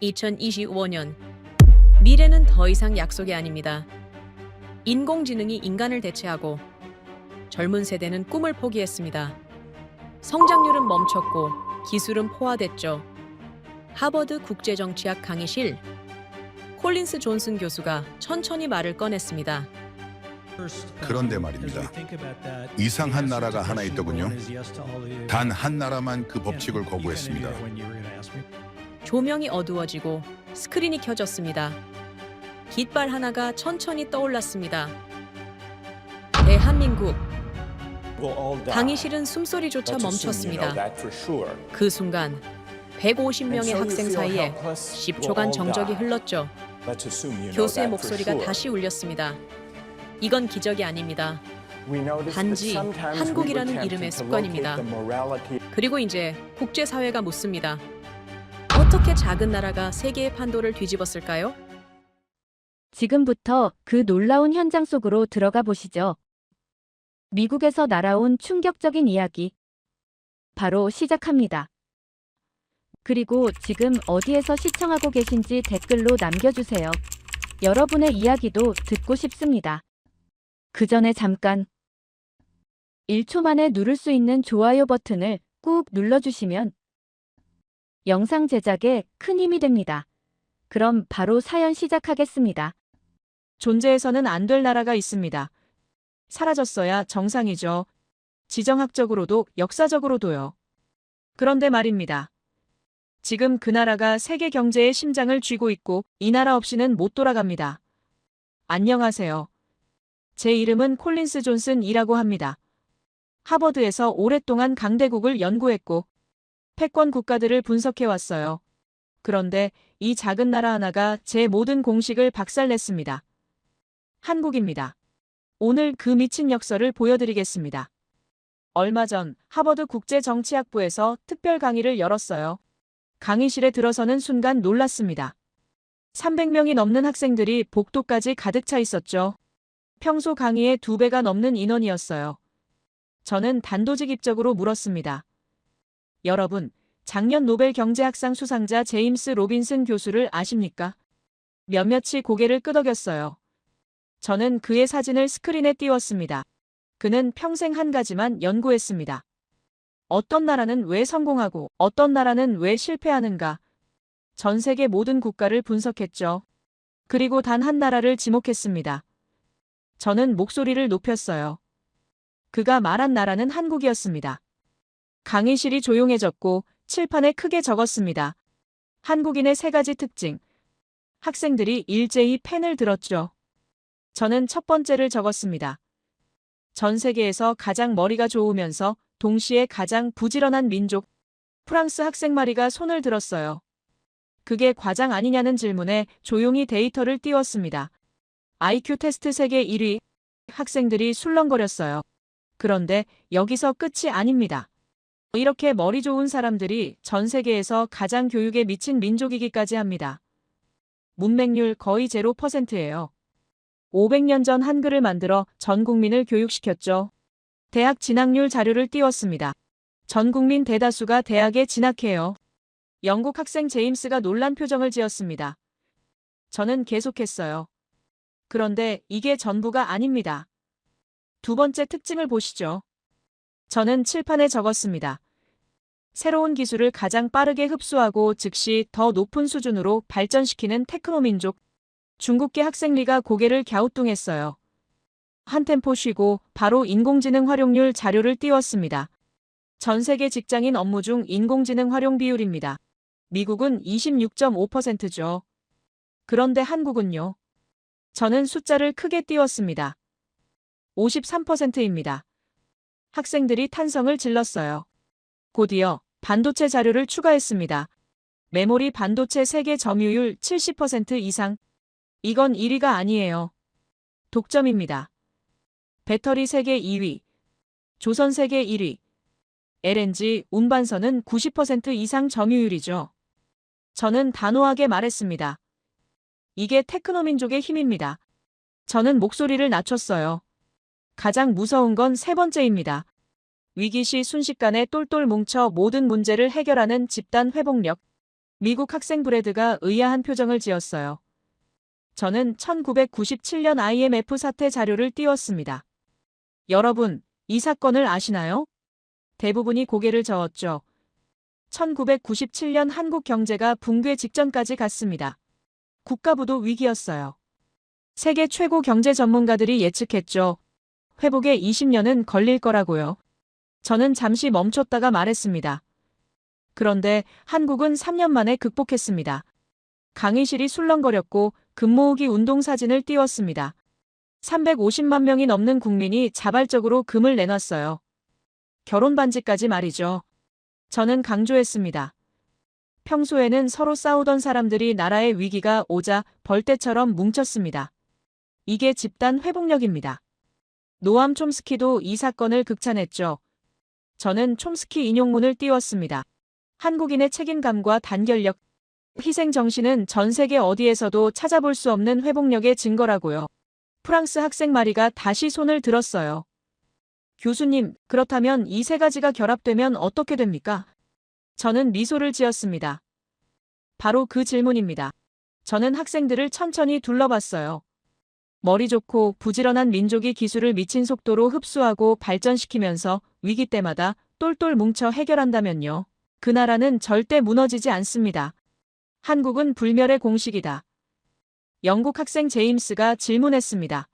2025년 미래는 더 이상 약속이 아닙니다. 인공지능이 인간을 대체하고 젊은 세대는 꿈을 포기했습니다. 성장률은 멈췄고 기술은 포화됐죠. 하버드 국제정치학 강의실 콜린스 존슨 교수가 천천히 말을 꺼냈습니다. 그런데 말입니다. 이상한 나라가 하나 있더군요. 단 한 나라만 그 법칙을 거부했습니다. 조명이 어두워지고 스크린이 켜졌습니다. 깃발 하나가 천천히 떠올랐습니다. 대한민국. 강의실은 숨소리조차 멈췄습니다. 그 순간 150명의 학생 사이에 10초간 정적이 흘렀죠. 교수의 목소리가 다시 울렸습니다. 이건 기적이 아닙니다. 단지 한국이라는 이름의 습관입니다. 그리고 이제 국제사회가 묻습니다. 어떻게 작은 나라가 세계의 판도를 뒤집었을까요? 지금부터 그 놀라운 현장 속으로 들어가 보시죠. 미국에서 날아온 충격적인 이야기. 바로 시작합니다. 그리고 지금 어디에서 시청하고 계신지 댓글로 남겨주세요. 여러분의 이야기도 듣고 싶습니다. 그 전에 잠깐 1초 만에 누를 수 있는 좋아요 버튼을 꾹 눌러주시면 영상 제작에 큰 힘이 됩니다. 그럼 바로 사연 시작하겠습니다. 존재해서는 안 될 나라가 있습니다. 사라졌어야 정상이죠. 지정학적으로도 역사적으로도요. 그런데 말입니다. 지금 그 나라가 세계 경제의 심장을 쥐고 있고 이 나라 없이는 못 돌아갑니다. 안녕하세요. 제 이름은 콜린스 존슨이라고 합니다. 하버드에서 오랫동안 강대국을 연구했고 패권 국가들을 분석해왔어요. 그런데 이 작은 나라 하나가 제 모든 공식을 박살냈습니다. 한국입니다. 오늘 그 미친 역설을 보여드리겠습니다. 얼마 전 하버드 국제정치학부에서 특별 강의를 열었어요. 강의실에 들어서는 순간 놀랐습니다. 300명이 넘는 학생들이 복도까지 가득 차 있었죠. 평소 강의의 2배가 넘는 인원이었어요. 저는 단도직입적으로 물었습니다. 여러분, 작년 노벨 경제학상 수상자 제임스 로빈슨 교수를 아십니까? 몇몇이 고개를 끄덕였어요. 저는 그의 사진을 스크린에 띄웠습니다. 그는 평생 한 가지만 연구했습니다. 어떤 나라는 왜 성공하고 어떤 나라는 왜 실패하는가? 전 세계 모든 국가를 분석했죠. 그리고 단 한 나라를 지목했습니다. 저는 목소리를 높였어요. 그가 말한 나라는 한국이었습니다. 강의실이 조용해졌고 칠판에 크게 적었습니다. 한국인의 3가지 특징. 학생들이 일제히 펜을 들었죠. 저는 첫 번째를 적었습니다. 전 세계에서 가장 머리가 좋으면서 동시에 가장 부지런한 민족. 프랑스 학생 마리가 손을 들었어요. 그게 과장 아니냐는 질문에 조용히 데이터를 띄웠습니다. IQ 테스트 세계 1위. 학생들이 술렁거렸어요. 그런데 여기서 끝이 아닙니다. 이렇게 머리 좋은 사람들이 전 세계에서 가장 교육에 미친 민족이기까지 합니다. 문맹률 거의 0%예요. 500년 전 한글을 만들어 전 국민을 교육시켰죠. 대학 진학률 자료를 띄웠습니다. 전 국민 대다수가 대학에 진학해요. 영국 학생 제임스가 놀란 표정을 지었습니다. 저는 계속했어요. 그런데 이게 전부가 아닙니다. 두 번째 특징을 보시죠. 저는 칠판에 적었습니다. 새로운 기술을 가장 빠르게 흡수하고 즉시 더 높은 수준으로 발전시키는 테크노민족. 중국계 학생 리가 고개를 갸우뚱했어요. 한 템포 쉬고 바로 인공지능 활용률 자료를 띄웠습니다. 전 세계 직장인 업무 중 인공지능 활용 비율입니다. 미국은 26.5%죠. 그런데 한국은요? 저는 숫자를 크게 띄웠습니다. 53%입니다. 학생들이 탄성을 질렀어요. 곧이어 반도체 자료를 추가했습니다. 메모리 반도체 세계 점유율 70% 이상. 이건 1위가 아니에요. 독점입니다. 배터리 세계 2위. 조선 세계 1위. LNG 운반선은 90% 이상 점유율이죠. 저는 단호하게 말했습니다. 이게 테크노민족의 힘입니다. 저는 목소리를 낮췄어요. 가장 무서운 건 3번째입니다. 위기 시 순식간에 똘똘 뭉쳐 모든 문제를 해결하는 집단 회복력. 미국 학생 브래드가 의아한 표정을 지었어요. 저는 1997년 IMF 사태 자료를 띄웠습니다. 여러분, 이 사건을 아시나요? 대부분이 고개를 저었죠. 1997년 한국 경제가 붕괴 직전까지 갔습니다. 국가부도 위기였어요. 세계 최고 경제 전문가들이 예측했죠. 회복에 20년은 걸릴 거라고요. 저는 잠시 멈췄다가 말했습니다. 그런데 한국은 3년 만에 극복했습니다. 강의실이 술렁거렸고 금모으기 운동 사진을 띄웠습니다. 350만 명이 넘는 국민이 자발적으로 금을 내놨어요. 결혼 반지까지 말이죠. 저는 강조했습니다. 평소에는 서로 싸우던 사람들이 나라의 위기가 오자 벌떼처럼 뭉쳤습니다. 이게 집단 회복력입니다. 노암 촘스키도 이 사건을 극찬했죠. 저는 촘스키 인용문을 띄웠습니다. 한국인의 책임감과 단결력, 희생 정신은 전 세계 어디에서도 찾아볼 수 없는 회복력의 증거라고요. 프랑스 학생 마리가 다시 손을 들었어요. 교수님, 그렇다면 이 세 가지가 결합되면 어떻게 됩니까? 저는 미소를 지었습니다. 바로 그 질문입니다. 저는 학생들을 천천히 둘러봤어요. 머리 좋고 부지런한 민족이 기술을 미친 속도로 흡수하고 발전시키면서 위기 때마다 똘똘 뭉쳐 해결한다면요. 그 나라는 절대 무너지지 않습니다. 한국은 불멸의 공식이다. 영국 학생 제임스가 질문했습니다.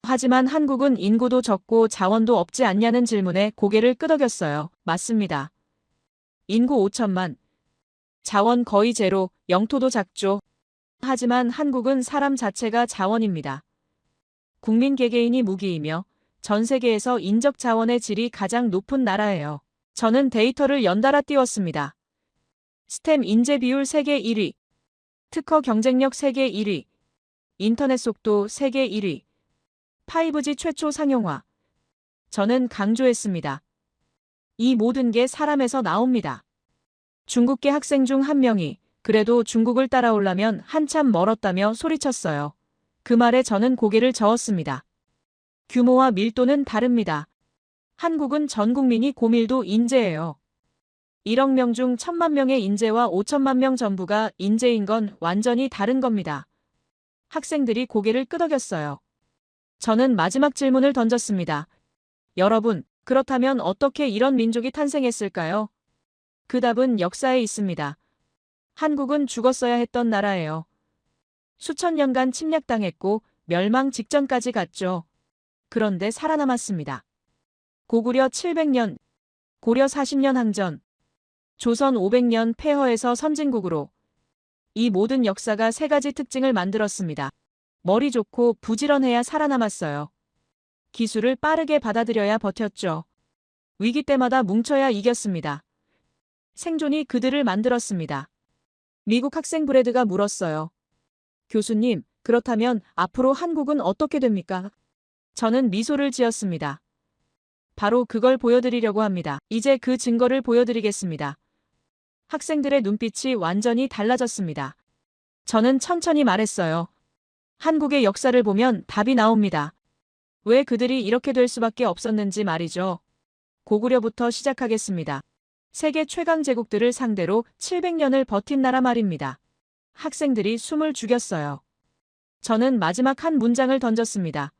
하지만 한국은 인구도 적고 자원도 없지 않냐는 질문에 고개를 끄덕였어요. 맞습니다. 인구 5천만. 자원 거의 제로, 영토도 작죠. 하지만 한국은 사람 자체가 자원입니다. 국민 개개인이 무기이며 전 세계에서 인적 자원의 질이 가장 높은 나라예요. 저는 데이터를 연달아 띄웠습니다. 스템 인재 비율 세계 1위, 특허 경쟁력 세계 1위, 인터넷 속도 세계 1위, 5G 최초 상용화. 저는 강조했습니다. 이 모든 게 사람에서 나옵니다. 중국계 학생 중 한 명이 그래도 중국을 따라오려면 한참 멀었다며 소리쳤어요. 그 말에 저는 고개를 저었습니다. 규모와 밀도는 다릅니다. 한국은 전 국민이 고밀도 인재예요. 1억 명 중 1,000만 명의 인재와 5천만 명 전부가 인재인 건 완전히 다른 겁니다. 학생들이 고개를 끄덕였어요. 저는 마지막 질문을 던졌습니다. 여러분, 그렇다면 어떻게 이런 민족이 탄생했을까요? 그 답은 역사에 있습니다. 한국은 죽었어야 했던 나라예요. 수천 년간 침략당했고 멸망 직전까지 갔죠. 그런데 살아남았습니다. 고구려 700년, 고려 40년 항전, 조선 500년 폐허에서 선진국으로. 이 모든 역사가 세 가지 특징을 만들었습니다. 머리 좋고 부지런해야 살아남았어요. 기술을 빠르게 받아들여야 버텼죠. 위기 때마다 뭉쳐야 이겼습니다. 생존이 그들을 만들었습니다. 미국 학생 브래드가 물었어요. 교수님, 그렇다면 앞으로 한국은 어떻게 됩니까? 저는 미소를 지었습니다. 바로 그걸 보여드리려고 합니다. 이제 그 증거를 보여드리겠습니다. 학생들의 눈빛이 완전히 달라졌습니다. 저는 천천히 말했어요. 한국의 역사를 보면 답이 나옵니다. 왜 그들이 이렇게 될 수밖에 없었는지 말이죠. 고구려부터 시작하겠습니다. 세계 최강 제국들을 상대로 700년을 버틴 나라 말입니다. 학생들이 숨을 죽였어요. 저는 마지막 한 문장을 던졌습니다.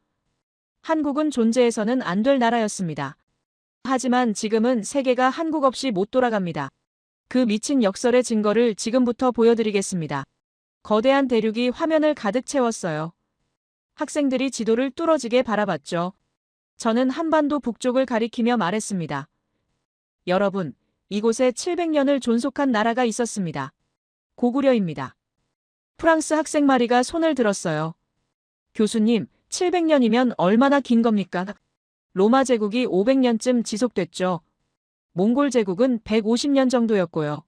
한국은 존재해서는 안 될 나라였습니다. 하지만 지금은 세계가 한국 없이 못 돌아갑니다. 그 미친 역설의 증거를 지금부터 보여드리겠습니다. 거대한 대륙이 화면을 가득 채웠어요. 학생들이 지도를 뚫어지게 바라봤죠. 저는 한반도 북쪽을 가리키며 말했습니다. 여러분, 이곳에 700년을 존속한 나라가 있었습니다. 고구려입니다. 프랑스 학생 마리가 손을 들었어요. 교수님, 700년이면 얼마나 긴 겁니까? 로마 제국이 500년쯤 지속됐죠. 몽골 제국은 150년 정도였고요.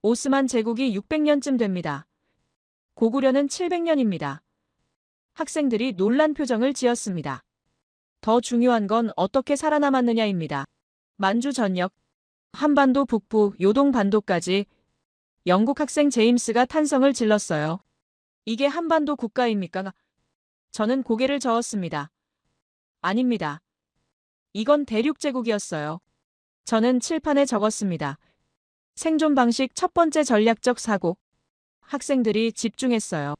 오스만 제국이 600년쯤 됩니다. 고구려는 700년입니다. 학생들이 놀란 표정을 지었습니다. 더 중요한 건 어떻게 살아남았느냐입니다. 만주 전역, 한반도 북부, 요동 반도까지. 영국 학생 제임스가 탄성을 질렀어요. 이게 한반도 국가입니까? 저는 고개를 저었습니다. 아닙니다. 이건 대륙 제국이었어요. 저는 칠판에 적었습니다. 생존 방식 첫 번째 전략적 사고. 학생들이 집중했어요.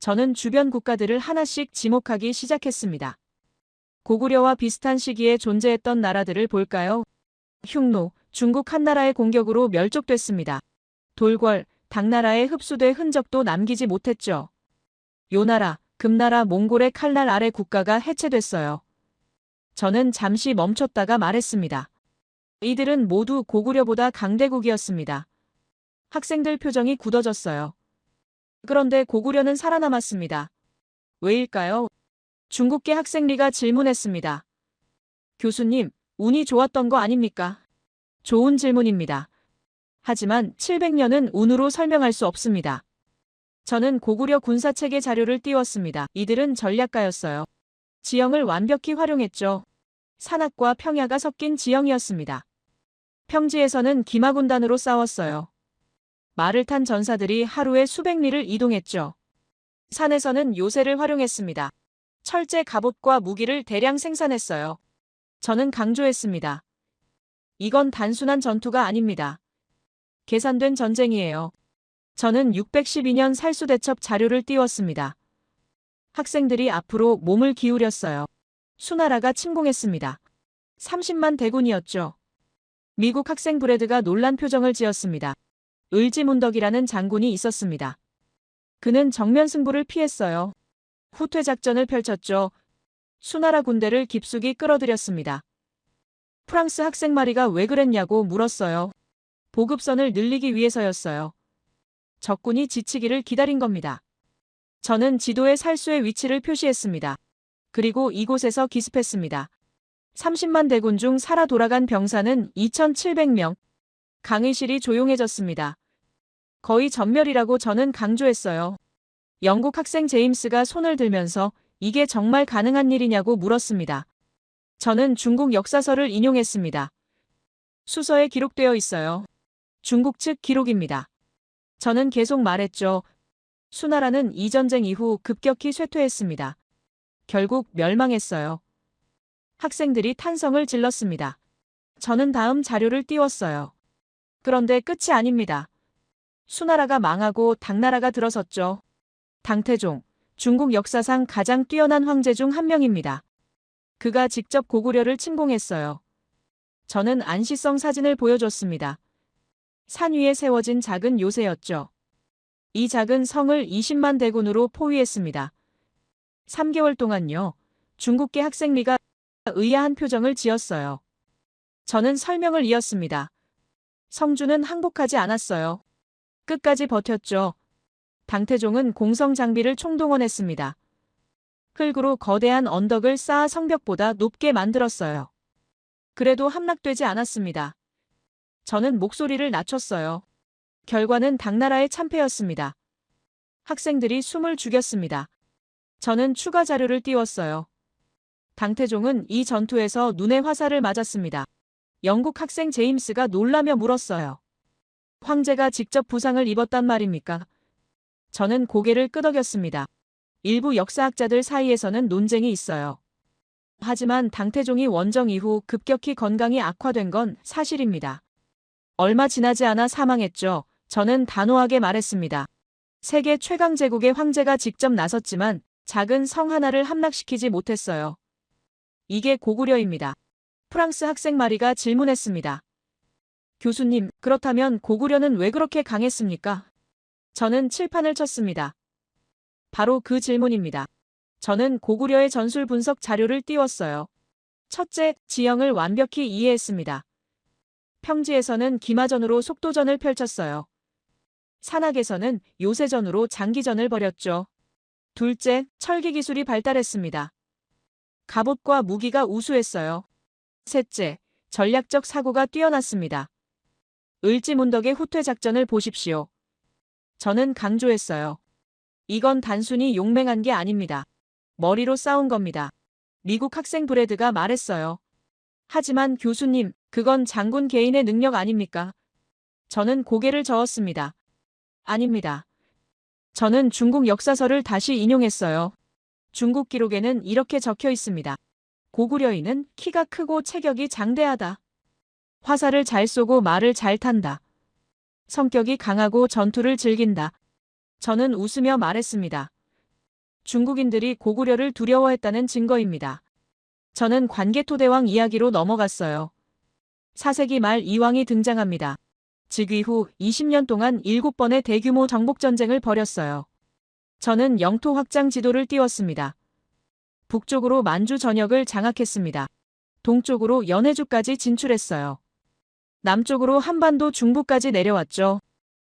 저는 주변 국가들을 하나씩 지목하기 시작했습니다. 고구려와 비슷한 시기에 존재했던 나라들을 볼까요? 흉노, 중국 한나라의 공격으로 멸족됐습니다. 돌궐, 당나라의 흡수돼 흔적도 남기지 못했죠. 요나라, 금나라 몽골의 칼날 아래 국가가 해체됐어요. 저는 잠시 멈췄다가 말했습니다. 이들은 모두 고구려보다 강대국이었습니다. 학생들 표정이 굳어졌어요. 그런데 고구려는 살아남았습니다. 왜일까요? 중국계 학생 리가 질문했습니다. 교수님, 운이 좋았던 거 아닙니까? 좋은 질문입니다. 하지만 700년은 운으로 설명할 수 없습니다. 저는 고구려 군사체계 자료를 띄웠습니다. 이들은 전략가였어요. 지형을 완벽히 활용했죠. 산악과 평야가 섞인 지형이었습니다. 평지에서는 기마군단으로 싸웠어요. 말을 탄 전사들이 하루에 수백 리를 이동했죠. 산에서는 요새를 활용했습니다. 철제 갑옷과 무기를 대량 생산했어요. 저는 강조했습니다. 이건 단순한 전투가 아닙니다. 계산된 전쟁이에요. 저는 612년 살수대첩 자료를 띄웠습니다. 학생들이 앞으로 몸을 기울였어요. 수나라가 침공했습니다. 30만 대군이었죠. 미국 학생 브래드가 놀란 표정을 지었습니다. 을지문덕이라는 장군이 있었습니다. 그는 정면 승부를 피했어요. 후퇴 작전을 펼쳤죠. 수나라 군대를 깊숙이 끌어들였습니다. 프랑스 학생 마리가 왜 그랬냐고 물었어요. 보급선을 늘리기 위해서였어요. 적군이 지치기를 기다린 겁니다. 저는 지도에 살수의 위치를 표시했습니다. 그리고 이곳에서 기습했습니다. 30만 대군 중 살아 돌아간 병사는 2,700명. 강의실이 조용해졌습니다. 거의 전멸이라고 저는 강조했어요. 영국 학생 제임스가 손을 들면서 이게 정말 가능한 일이냐고 물었습니다. 저는 중국 역사서를 인용했습니다. 수서에 기록되어 있어요. 중국 측 기록입니다. 저는 계속 말했죠. 수나라는 이 전쟁 이후 급격히 쇠퇴했습니다. 결국 멸망했어요. 학생들이 탄성을 질렀습니다. 저는 다음 자료를 띄웠어요. 그런데 끝이 아닙니다. 수나라가 망하고 당나라가 들어섰죠. 당태종, 중국 역사상 가장 뛰어난 황제 중 한 명입니다. 그가 직접 고구려를 침공했어요. 저는 안시성 사진을 보여줬습니다. 산 위에 세워진 작은 요새였죠. 이 작은 성을 20만 대군으로 포위했습니다. 3개월 동안요. 중국계 학생 리가 의아한 표정을 지었어요. 저는 설명을 이었습니다. 성주는 항복하지 않았어요. 끝까지 버텼죠. 당태종은 공성 장비를 총동원했습니다. 흙으로 거대한 언덕을 쌓아 성벽보다 높게 만들었어요. 그래도 함락되지 않았습니다. 저는 목소리를 낮췄어요. 결과는 당나라의 참패였습니다. 학생들이 숨을 죽였습니다. 저는 추가 자료를 띄웠어요. 당태종은 이 전투에서 눈에 화살을 맞았습니다. 영국 학생 제임스가 놀라며 물었어요. 황제가 직접 부상을 입었단 말입니까? 저는 고개를 끄덕였습니다. 일부 역사학자들 사이에서는 논쟁이 있어요. 하지만 당태종이 원정 이후 급격히 건강이 악화된 건 사실입니다. 얼마 지나지 않아 사망했죠. 저는 단호하게 말했습니다. 세계 최강 제국의 황제가 직접 나섰지만 작은 성 하나를 함락시키지 못했어요. 이게 고구려입니다. 프랑스 학생 마리가 질문했습니다. 교수님, 그렇다면 고구려는 왜 그렇게 강했습니까? 저는 칠판을 쳤습니다. 바로 그 질문입니다. 저는 고구려의 전술 분석 자료를 띄웠어요. 첫째, 지형을 완벽히 이해했습니다. 평지에서는 기마전으로 속도전을 펼쳤어요. 산악에서는 요새전으로 장기전을 벌였죠. 둘째, 철기 기술이 발달했습니다. 갑옷과 무기가 우수했어요. 셋째, 전략적 사고가 뛰어났습니다. 을지문덕의 후퇴 작전을 보십시오. 저는 강조했어요. 이건 단순히 용맹한 게 아닙니다. 머리로 싸운 겁니다. 미국 학생 브래드가 말했어요. 하지만 교수님, 그건 장군 개인의 능력 아닙니까? 저는 고개를 저었습니다. 아닙니다. 저는 중국 역사서를 다시 인용했어요. 중국 기록에는 이렇게 적혀 있습니다. 고구려인은 키가 크고 체격이 장대하다. 화살을 잘 쏘고 말을 잘 탄다. 성격이 강하고 전투를 즐긴다. 저는 웃으며 말했습니다. 중국인들이 고구려를 두려워했다는 증거입니다. 저는 관개토대왕 이야기로 넘어갔어요. 4세기 말 이왕이 등장합니다. 즉위 후 20년 동안 7번의 대규모 정복전쟁을 벌였어요. 저는 영토 확장 지도를 띄웠습니다. 북쪽으로 만주 전역을 장악했습니다. 동쪽으로 연해주까지 진출했어요. 남쪽으로 한반도 중부까지 내려왔죠.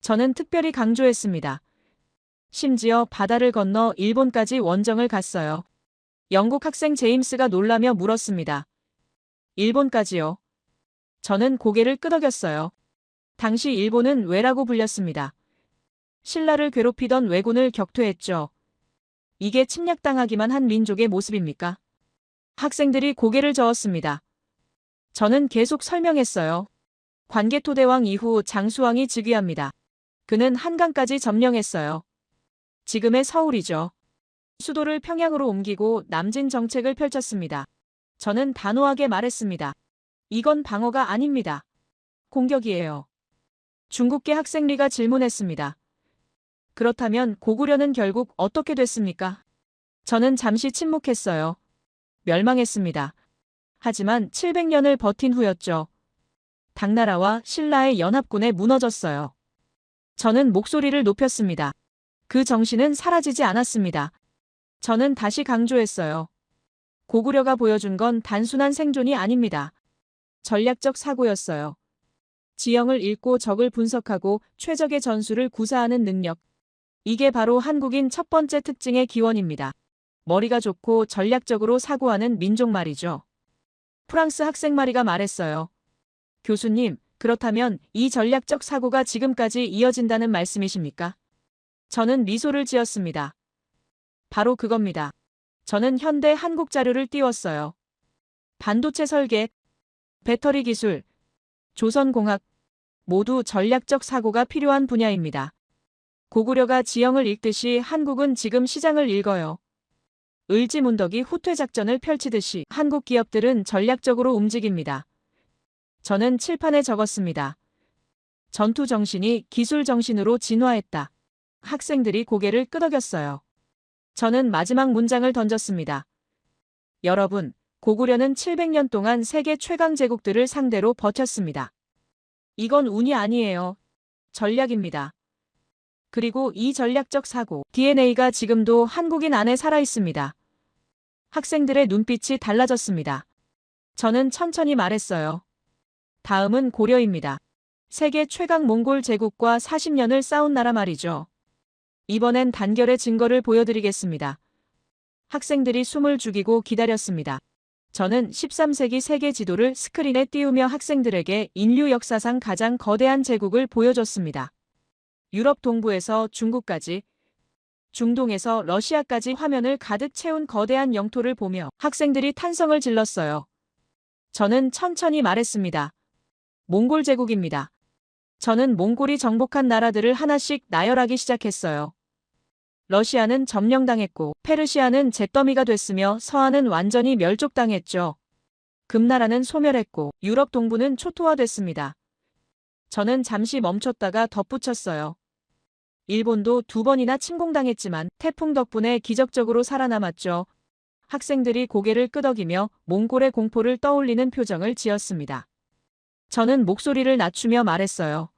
저는 특별히 강조했습니다. 심지어 바다를 건너 일본까지 원정을 갔어요. 영국 학생 제임스가 놀라며 물었습니다. 일본까지요? 저는 고개를 끄덕였어요. 당시 일본은 왜라고 불렸습니다. 신라를 괴롭히던 왜군을 격퇴했죠. 이게 침략당하기만 한 민족의 모습입니까? 학생들이 고개를 저었습니다. 저는 계속 설명했어요. 관개토대왕 이후 장수왕이 즉위합니다. 그는 한강까지 점령했어요. 지금의 서울이죠. 수도를 평양으로 옮기고 남진 정책을 펼쳤습니다. 저는 단호하게 말했습니다. 이건 방어가 아닙니다. 공격이에요. 중국계 학생리가 질문했습니다. 그렇다면 고구려는 결국 어떻게 됐습니까? 저는 잠시 침묵했어요. 멸망했습니다. 하지만 700년을 버틴 후였죠. 당나라와 신라의 연합군에 무너졌어요. 저는 목소리를 높였습니다. 그 정신은 사라지지 않았습니다. 저는 다시 강조했어요. 고구려가 보여준 건 단순한 생존이 아닙니다. 전략적 사고였어요. 지형을 읽고 적을 분석하고 최적의 전술을 구사하는 능력. 이게 바로 한국인 첫 번째 특징의 기원입니다. 머리가 좋고 전략적으로 사고하는 민족 말이죠. 프랑스 학생 마리가 말했어요. 교수님, 그렇다면 이 전략적 사고가 지금까지 이어진다는 말씀이십니까? 저는 미소를 지었습니다. 바로 그겁니다. 저는 현대 한국 자료를 띄웠어요. 반도체 설계, 배터리 기술, 조선공학, 모두 전략적 사고가 필요한 분야입니다. 고구려가 지형을 읽듯이 한국은 지금 시장을 읽어요. 을지문덕이 후퇴 작전을 펼치듯이 한국 기업들은 전략적으로 움직입니다. 저는 칠판에 적었습니다. 전투 정신이 기술 정신으로 진화했다. 학생들이 고개를 끄덕였어요. 저는 마지막 문장을 던졌습니다. 여러분, 고구려는 700년 동안 세계 최강 제국들을 상대로 버텼습니다. 이건 운이 아니에요. 전략입니다. 그리고 이 전략적 사고, DNA가 지금도 한국인 안에 살아있습니다. 학생들의 눈빛이 달라졌습니다. 저는 천천히 말했어요. 다음은 고려입니다. 세계 최강 몽골 제국과 40년을 싸운 나라 말이죠. 이번엔 단결의 증거를 보여드리겠습니다. 학생들이 숨을 죽이고 기다렸습니다. 저는 13세기 세계 지도를 스크린에 띄우며 학생들에게 인류 역사상 가장 거대한 제국을 보여줬습니다. 유럽 동부에서 중국까지, 중동에서 러시아까지 화면을 가득 채운 거대한 영토를 보며 학생들이 탄성을 질렀어요. 저는 천천히 말했습니다. 몽골 제국입니다. 저는 몽골이 정복한 나라들을 하나씩 나열하기 시작했어요. 러시아는 점령당했고 페르시아는 잿더미가 됐으며 서한은 완전히 멸족당했죠. 금나라는 소멸했고 유럽 동부는 초토화됐습니다. 저는 잠시 멈췄다가 덧붙였어요. 일본도 2번이나 침공당했지만 태풍 덕분에 기적적으로 살아남았죠. 학생들이 고개를 끄덕이며 몽골의 공포를 떠올리는 표정을 지었습니다. 저는 목소리를 낮추며 말했어요.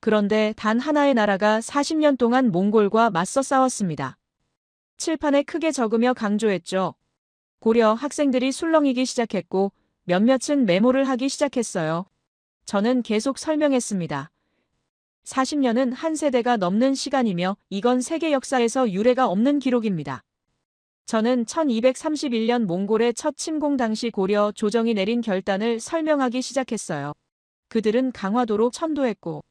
그런데 단 하나의 나라가 40년 동안 몽골과 맞서 싸웠습니다. 칠판에 크게 적으며 강조했죠. 고려 학생들이 술렁이기 시작했고 몇몇은 메모를 하기 시작했어요. 저는 계속 설명했습니다. 40년은 한 세대가 넘는 시간이며 이건 세계 역사에서 유례가 없는 기록입니다. 저는 1231년 몽골의 첫 침공 당시 고려 조정이 내린 결단을 설명하기 시작했어요. 그들은 강화도로 천도했고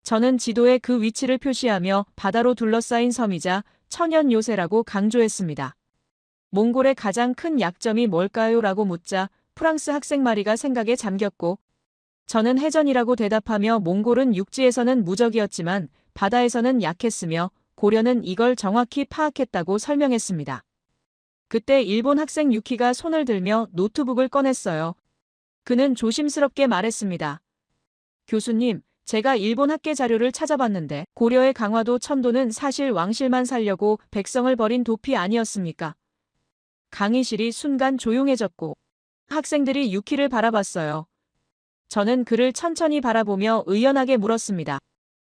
저는 지도에 그 위치를 표시하며 바다로 둘러싸인 섬이자 천연 요새라고 강조했습니다. 몽골의 가장 큰 약점이 뭘까요? 라고 묻자 프랑스 학생 마리가 생각에 잠겼고 저는 해전이라고 대답하며 몽골은 육지에서는 무적이었지만 바다에서는 약했으며 고려는 이걸 정확히 파악했다고 설명했습니다. 그때 일본 학생 유키가 손을 들며 노트북을 꺼냈어요. 그는 조심스럽게 말했습니다. 교수님, 제가 일본 학계 자료를 찾아봤는데 고려의 강화도 천도는 사실 왕실만 살려고 백성을 버린 도피 아니었습니까? 강의실이 순간 조용해졌고 학생들이 유키를 바라봤어요. 저는 그를 천천히 바라보며 의연하게 물었습니다.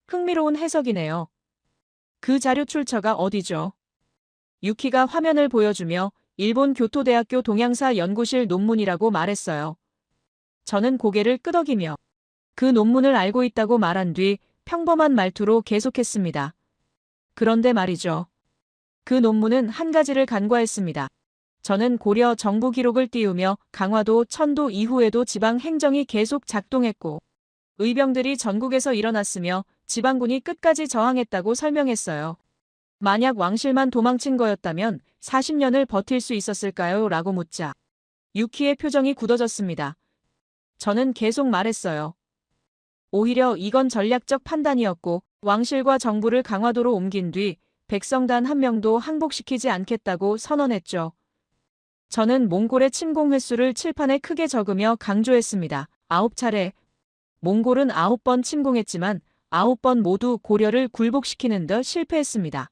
흥미로운 해석이네요. 그 자료 출처가 어디죠? 유키가 화면을 보여주며 일본 교토대학교 동양사 연구실 논문이라고 말했어요. 저는 고개를 끄덕이며 그 논문을 알고 있다고 말한 뒤 평범한 말투로 계속했습니다. 그런데 말이죠. 그 논문은 한 가지를 간과했습니다. 저는 고려 정부 기록을 띄우며 강화도, 천도 이후에도 지방 행정이 계속 작동했고 의병들이 전국에서 일어났으며 지방군이 끝까지 저항했다고 설명했어요. 만약 왕실만 도망친 거였다면 40년을 버틸 수 있었을까요? 라고 묻자 유키의 표정이 굳어졌습니다. 저는 계속 말했어요. 오히려 이건 전략적 판단이었고 왕실과 정부를 강화도로 옮긴 뒤 백성 단 한 명도 항복시키지 않겠다고 선언했죠. 저는 몽골의 침공 횟수를 칠판에 크게 적으며 강조했습니다. 9차례. 몽골은 9번 침공했지만 9번 모두 고려를 굴복시키는 데 실패했습니다.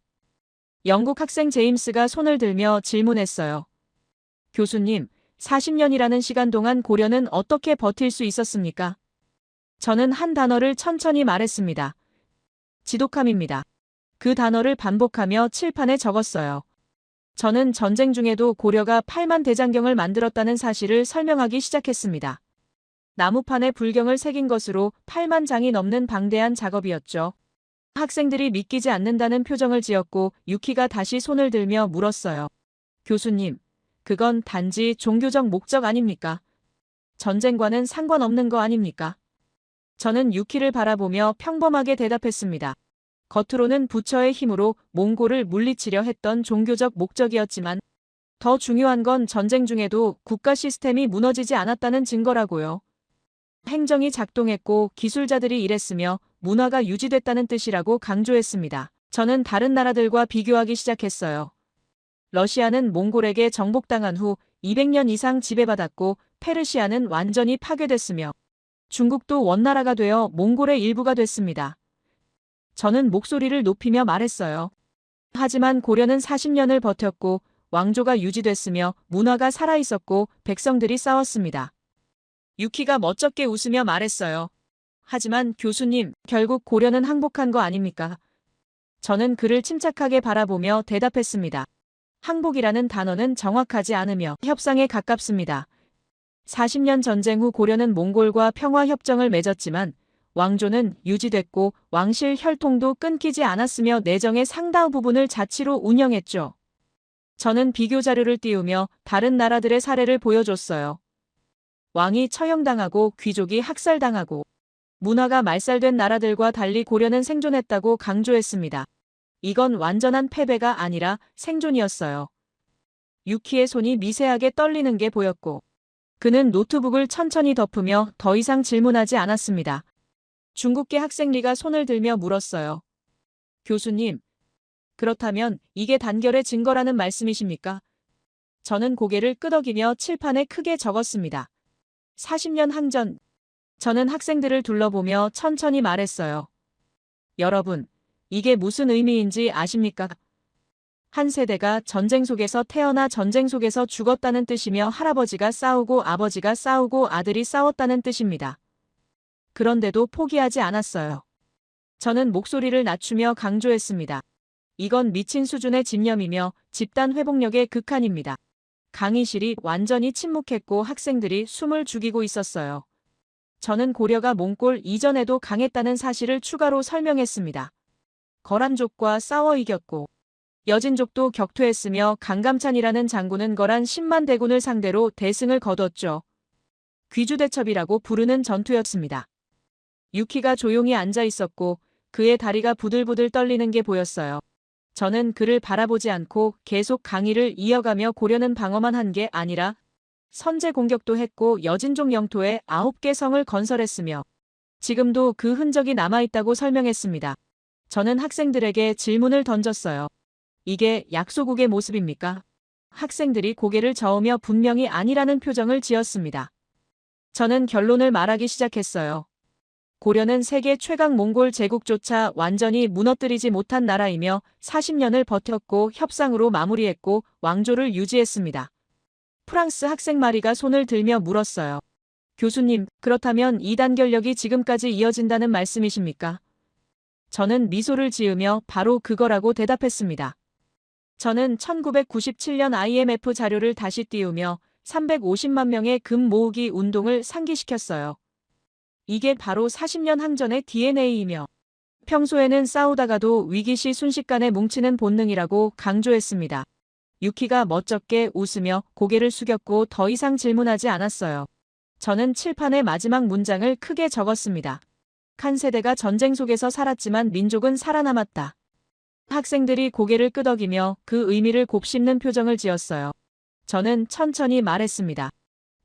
영국 학생 제임스가 손을 들며 질문했어요. 교수님, 40년이라는 시간 동안 고려는 어떻게 버틸 수 있었습니까? 저는 한 단어를 천천히 말했습니다. 지독함입니다. 그 단어를 반복하며 칠판에 적었어요. 저는 전쟁 중에도 고려가 8만 대장경을 만들었다는 사실을 설명하기 시작했습니다. 나무판에 불경을 새긴 것으로 8만 장이 넘는 방대한 작업이었죠. 학생들이 믿기지 않는다는 표정을 지었고 유키가 다시 손을 들며 물었어요. 교수님, 그건 단지 종교적 목적 아닙니까? 전쟁과는 상관없는 거 아닙니까? 저는 유키를 바라보며 평범하게 대답했습니다. 겉으로는 부처의 힘으로 몽골을 물리치려 했던 종교적 목적이었지만 더 중요한 건 전쟁 중에도 국가 시스템이 무너지지 않았다는 증거라고요. 행정이 작동했고 기술자들이 일했으며 문화가 유지됐다는 뜻이라고 강조했습니다. 저는 다른 나라들과 비교하기 시작했어요. 러시아는 몽골에게 정복당한 후 200년 이상 지배받았고 페르시아는 완전히 파괴됐으며 중국도 원나라가 되어 몽골의 일부가 됐습니다. 저는 목소리를 높이며 말했어요. 하지만 고려는 40년을 버텼고 왕조가 유지됐으며 문화가 살아있었고 백성들이 싸웠습니다. 유키가 멋쩍게 웃으며 말했어요. 하지만 교수님, 결국 고려는 항복한 거 아닙니까? 저는 그를 침착하게 바라보며 대답했습니다. 항복이라는 단어는 정확하지 않으며 협상에 가깝습니다. 40년 전쟁 후 고려는 몽골과 평화협정을 맺었지만 왕조는 유지됐고 왕실 혈통도 끊기지 않았으며 내정의 상당 부분을 자치로 운영했죠. 저는 비교 자료를 띄우며 다른 나라들의 사례를 보여줬어요. 왕이 처형당하고 귀족이 학살당하고 문화가 말살된 나라들과 달리 고려는 생존했다고 강조했습니다. 이건 완전한 패배가 아니라 생존이었어요. 유키의 손이 미세하게 떨리는 게 보였고 그는 노트북을 천천히 덮으며 더 이상 질문하지 않았습니다. 중국계 학생 리가 손을 들며 물었어요. 교수님, 그렇다면 이게 단결의 증거라는 말씀이십니까? 저는 고개를 끄덕이며 칠판에 크게 적었습니다. 40년 항전. 저는 학생들을 둘러보며 천천히 말했어요. 여러분, 이게 무슨 의미인지 아십니까? 한 세대가 전쟁 속에서 태어나 전쟁 속에서 죽었다는 뜻이며 할아버지가 싸우고 아버지가 싸우고 아들이 싸웠다는 뜻입니다. 그런데도 포기하지 않았어요. 저는 목소리를 낮추며 강조했습니다. 이건 미친 수준의 집념이며 집단 회복력의 극한입니다. 강의실이 완전히 침묵했고 학생들이 숨을 죽이고 있었어요. 저는 고려가 몽골 이전에도 강했다는 사실을 추가로 설명했습니다. 거란족과 싸워 이겼고 여진족도 격퇴했으며 강감찬이라는 장군은 거란 10만 대군을 상대로 대승을 거뒀죠. 귀주대첩이라고 부르는 전투였습니다. 유키가 조용히 앉아 있었고 그의 다리가 부들부들 떨리는 게 보였어요. 저는 그를 바라보지 않고 계속 강의를 이어가며 고려는 방어만 한 게 아니라 선제 공격도 했고 여진족 영토에 9개 성을 건설했으며 지금도 그 흔적이 남아있다고 설명했습니다. 저는 학생들에게 질문을 던졌어요. 이게 약소국의 모습입니까? 학생들이 고개를 저으며 분명히 아니라는 표정을 지었습니다. 저는 결론을 말하기 시작했어요. 고려는 세계 최강 몽골 제국조차 완전히 무너뜨리지 못한 나라이며 40년을 버텼고 협상으로 마무리했고 왕조를 유지했습니다. 프랑스 학생 마리가 손을 들며 물었어요. 교수님, 그렇다면 이 단결력이 지금까지 이어진다는 말씀이십니까? 저는 미소를 지으며 바로 그거라고 대답했습니다. 저는 1997년 IMF 자료를 다시 띄우며 350만 명의 금 모으기 운동을 상기시켰어요. 이게 바로 40년 항전의 DNA이며 평소에는 싸우다가도 위기시 순식간에 뭉치는 본능이라고 강조했습니다. 유키가 멋쩍게 웃으며 고개를 숙였고 더 이상 질문하지 않았어요. 저는 칠판에 마지막 문장을 크게 적었습니다. 한 세대가 전쟁 속에서 살았지만 민족은 살아남았다. 학생들이 고개를 끄덕이며 그 의미를 곱씹는 표정을 지었어요. 저는 천천히 말했습니다.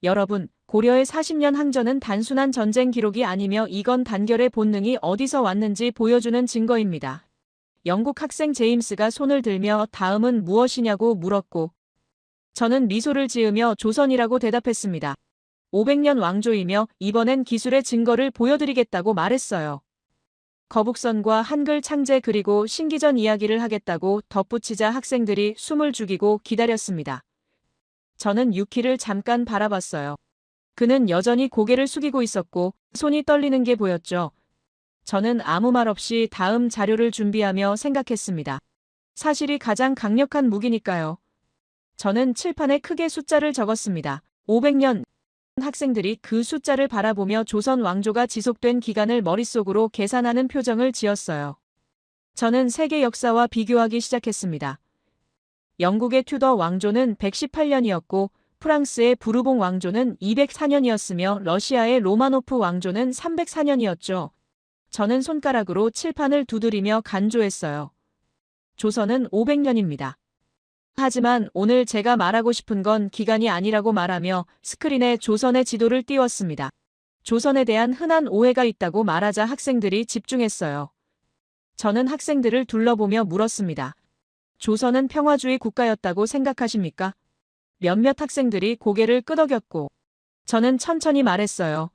여러분, 고려의 40년 항전은 단순한 전쟁 기록이 아니며 이건 단결의 본능이 어디서 왔는지 보여주는 증거입니다. 영국 학생 제임스가 손을 들며 다음은 무엇이냐고 물었고 저는 미소를 지으며 조선이라고 대답했습니다. 500년 왕조이며 이번엔 기술의 증거를 보여드리겠다고 말했어요. 거북선과 한글 창제 그리고 신기전 이야기를 하겠다고 덧붙이자 학생들이 숨을 죽이고 기다렸습니다. 저는 유키를 잠깐 바라봤어요. 그는 여전히 고개를 숙이고 있었고 손이 떨리는 게 보였죠. 저는 아무 말 없이 다음 자료를 준비하며 생각했습니다. 사실이 가장 강력한 무기니까요. 저는 칠판에 크게 숫자를 적었습니다. 500년. 학생들이 그 숫자를 바라보며 조선 왕조가 지속된 기간을 머릿속으로 계산하는 표정을 지었어요. 저는 세계 역사와 비교하기 시작했습니다. 영국의 튜더 왕조는 118년이었고 프랑스의 부르봉 왕조는 204년이었으며 러시아의 로마노프 왕조는 304년이었죠. 저는 손가락으로 칠판을 두드리며 간조했어요. 조선은 500년입니다. 하지만 오늘 제가 말하고 싶은 건 기간이 아니라고 말하며 스크린에 조선의 지도를 띄웠습니다. 조선에 대한 흔한 오해가 있다고 말하자 학생들이 집중했어요. 저는 학생들을 둘러보며 물었습니다. 조선은 평화주의 국가였다고 생각하십니까? 몇몇 학생들이 고개를 끄덕였고 저는 천천히 말했어요.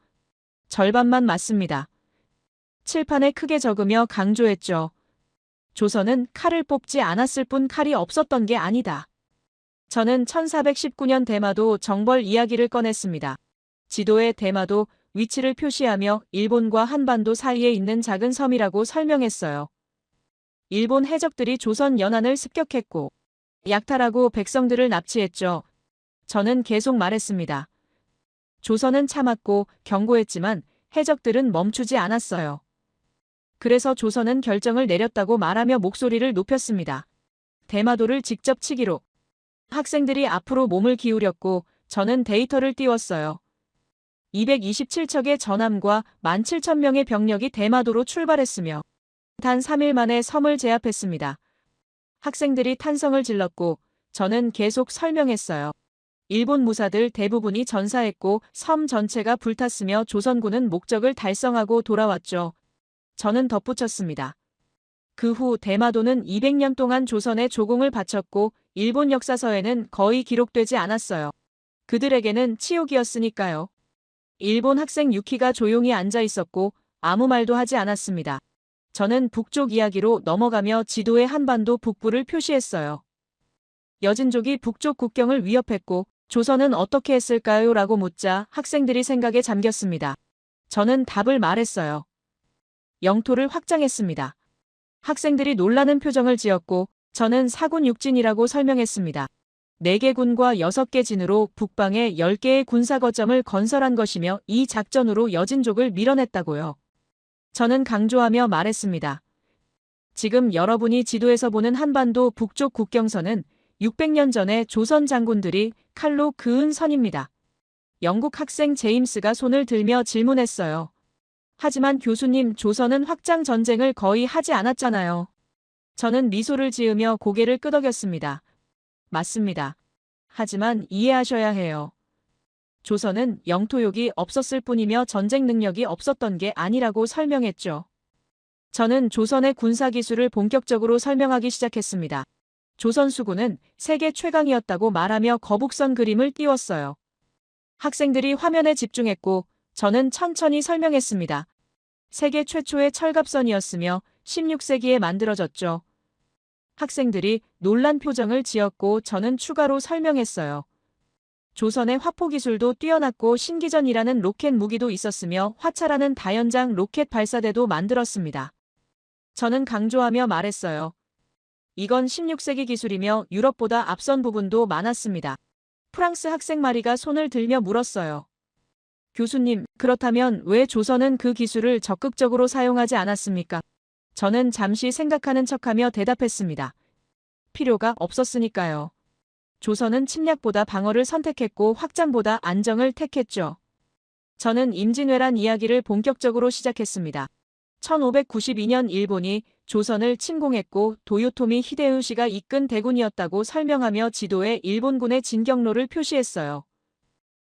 절반만 맞습니다. 칠판에 크게 적으며 강조했죠. 조선은 칼을 뽑지 않았을 뿐 칼이 없었던 게 아니다. 저는 1419년 대마도 정벌 이야기를 꺼냈습니다. 지도에 대마도 위치를 표시하며 일본과 한반도 사이에 있는 작은 섬이라고 설명했어요. 일본 해적들이 조선 연안을 습격했고 약탈하고 백성들을 납치했죠. 저는 계속 말했습니다. 조선은 참았고 경고했지만 해적들은 멈추지 않았어요. 그래서 조선은 결정을 내렸다고 말하며 목소리를 높였습니다. 대마도를 직접 치기로. 학생들이 앞으로 몸을 기울였고 저는 데이터를 띄웠어요. 227척의 전함과 17,000명의 병력이 대마도로 출발했으며 단 3일 만에 섬을 제압했습니다. 학생들이 탄성을 질렀고 저는 계속 설명했어요. 일본 무사들 대부분이 전사했고 섬 전체가 불탔으며 조선군은 목적을 달성하고 돌아왔죠. 저는 덧붙였습니다. 그 후 대마도는 200년 동안 조선에 조공을 바쳤고 일본 역사서에는 거의 기록되지 않았어요. 그들에게는 치욕이었으니까요. 일본 학생 유키가 조용히 앉아 있었고 아무 말도 하지 않았습니다. 저는 북쪽 이야기로 넘어가며 지도에 한반도 북부를 표시했어요. 여진족이 북쪽 국경을 위협했고 조선은 어떻게 했을까요? 라고 묻자 학생들이 생각에 잠겼습니다. 저는 답을 말했어요. 영토를 확장했습니다. 학생들이 놀라는 표정을 지었고 저는 사군 육진이라고 설명했습니다. 4개 군과 6개 진으로 북방에 10개의 군사거점을 건설한 것이며 이 작전으로 여진족을 밀어냈다고요. 저는 강조하며 말했습니다. 지금 여러분이 지도에서 보는 한반도 북쪽 국경선은 600년 전에 조선 장군들이 칼로 그은 선입니다. 영국 학생 제임스가 손을 들며 질문했어요. 하지만 교수님, 조선은 확장 전쟁을 거의 하지 않았잖아요. 저는 미소를 지으며 고개를 끄덕였습니다. 맞습니다. 하지만 이해하셔야 해요. 조선은 영토욕이 없었을 뿐이며 전쟁 능력이 없었던 게 아니라고 설명했죠. 저는 조선의 군사기술을 본격적으로 설명하기 시작했습니다. 조선 수군은 세계 최강이었다고 말하며 거북선 그림을 띄웠어요. 학생들이 화면에 집중했고 저는 천천히 설명했습니다. 세계 최초의 철갑선이었으며 16세기에 만들어졌죠. 학생들이 놀란 표정을 지었고 저는 추가로 설명했어요. 조선의 화포 기술도 뛰어났고 신기전이라는 로켓 무기도 있었으며 화차라는 다연장 로켓 발사대도 만들었습니다. 저는 강조하며 말했어요. 이건 16세기 기술이며 유럽보다 앞선 부분도 많았습니다. 프랑스 학생 마리가 손을 들며 물었어요. 교수님, 그렇다면 왜 조선은 그 기술을 적극적으로 사용하지 않았습니까? 저는 잠시 생각하는 척하며 대답했습니다. 필요가 없었으니까요. 조선은 침략보다 방어를 선택했고 확장보다 안정을 택했죠. 저는 임진왜란 이야기를 본격적으로 시작했습니다. 1592년 일본이 조선을 침공했고 도요토미 히데요시가 이끈 대군이었다고 설명하며 지도에 일본군의 진격로를 표시했어요.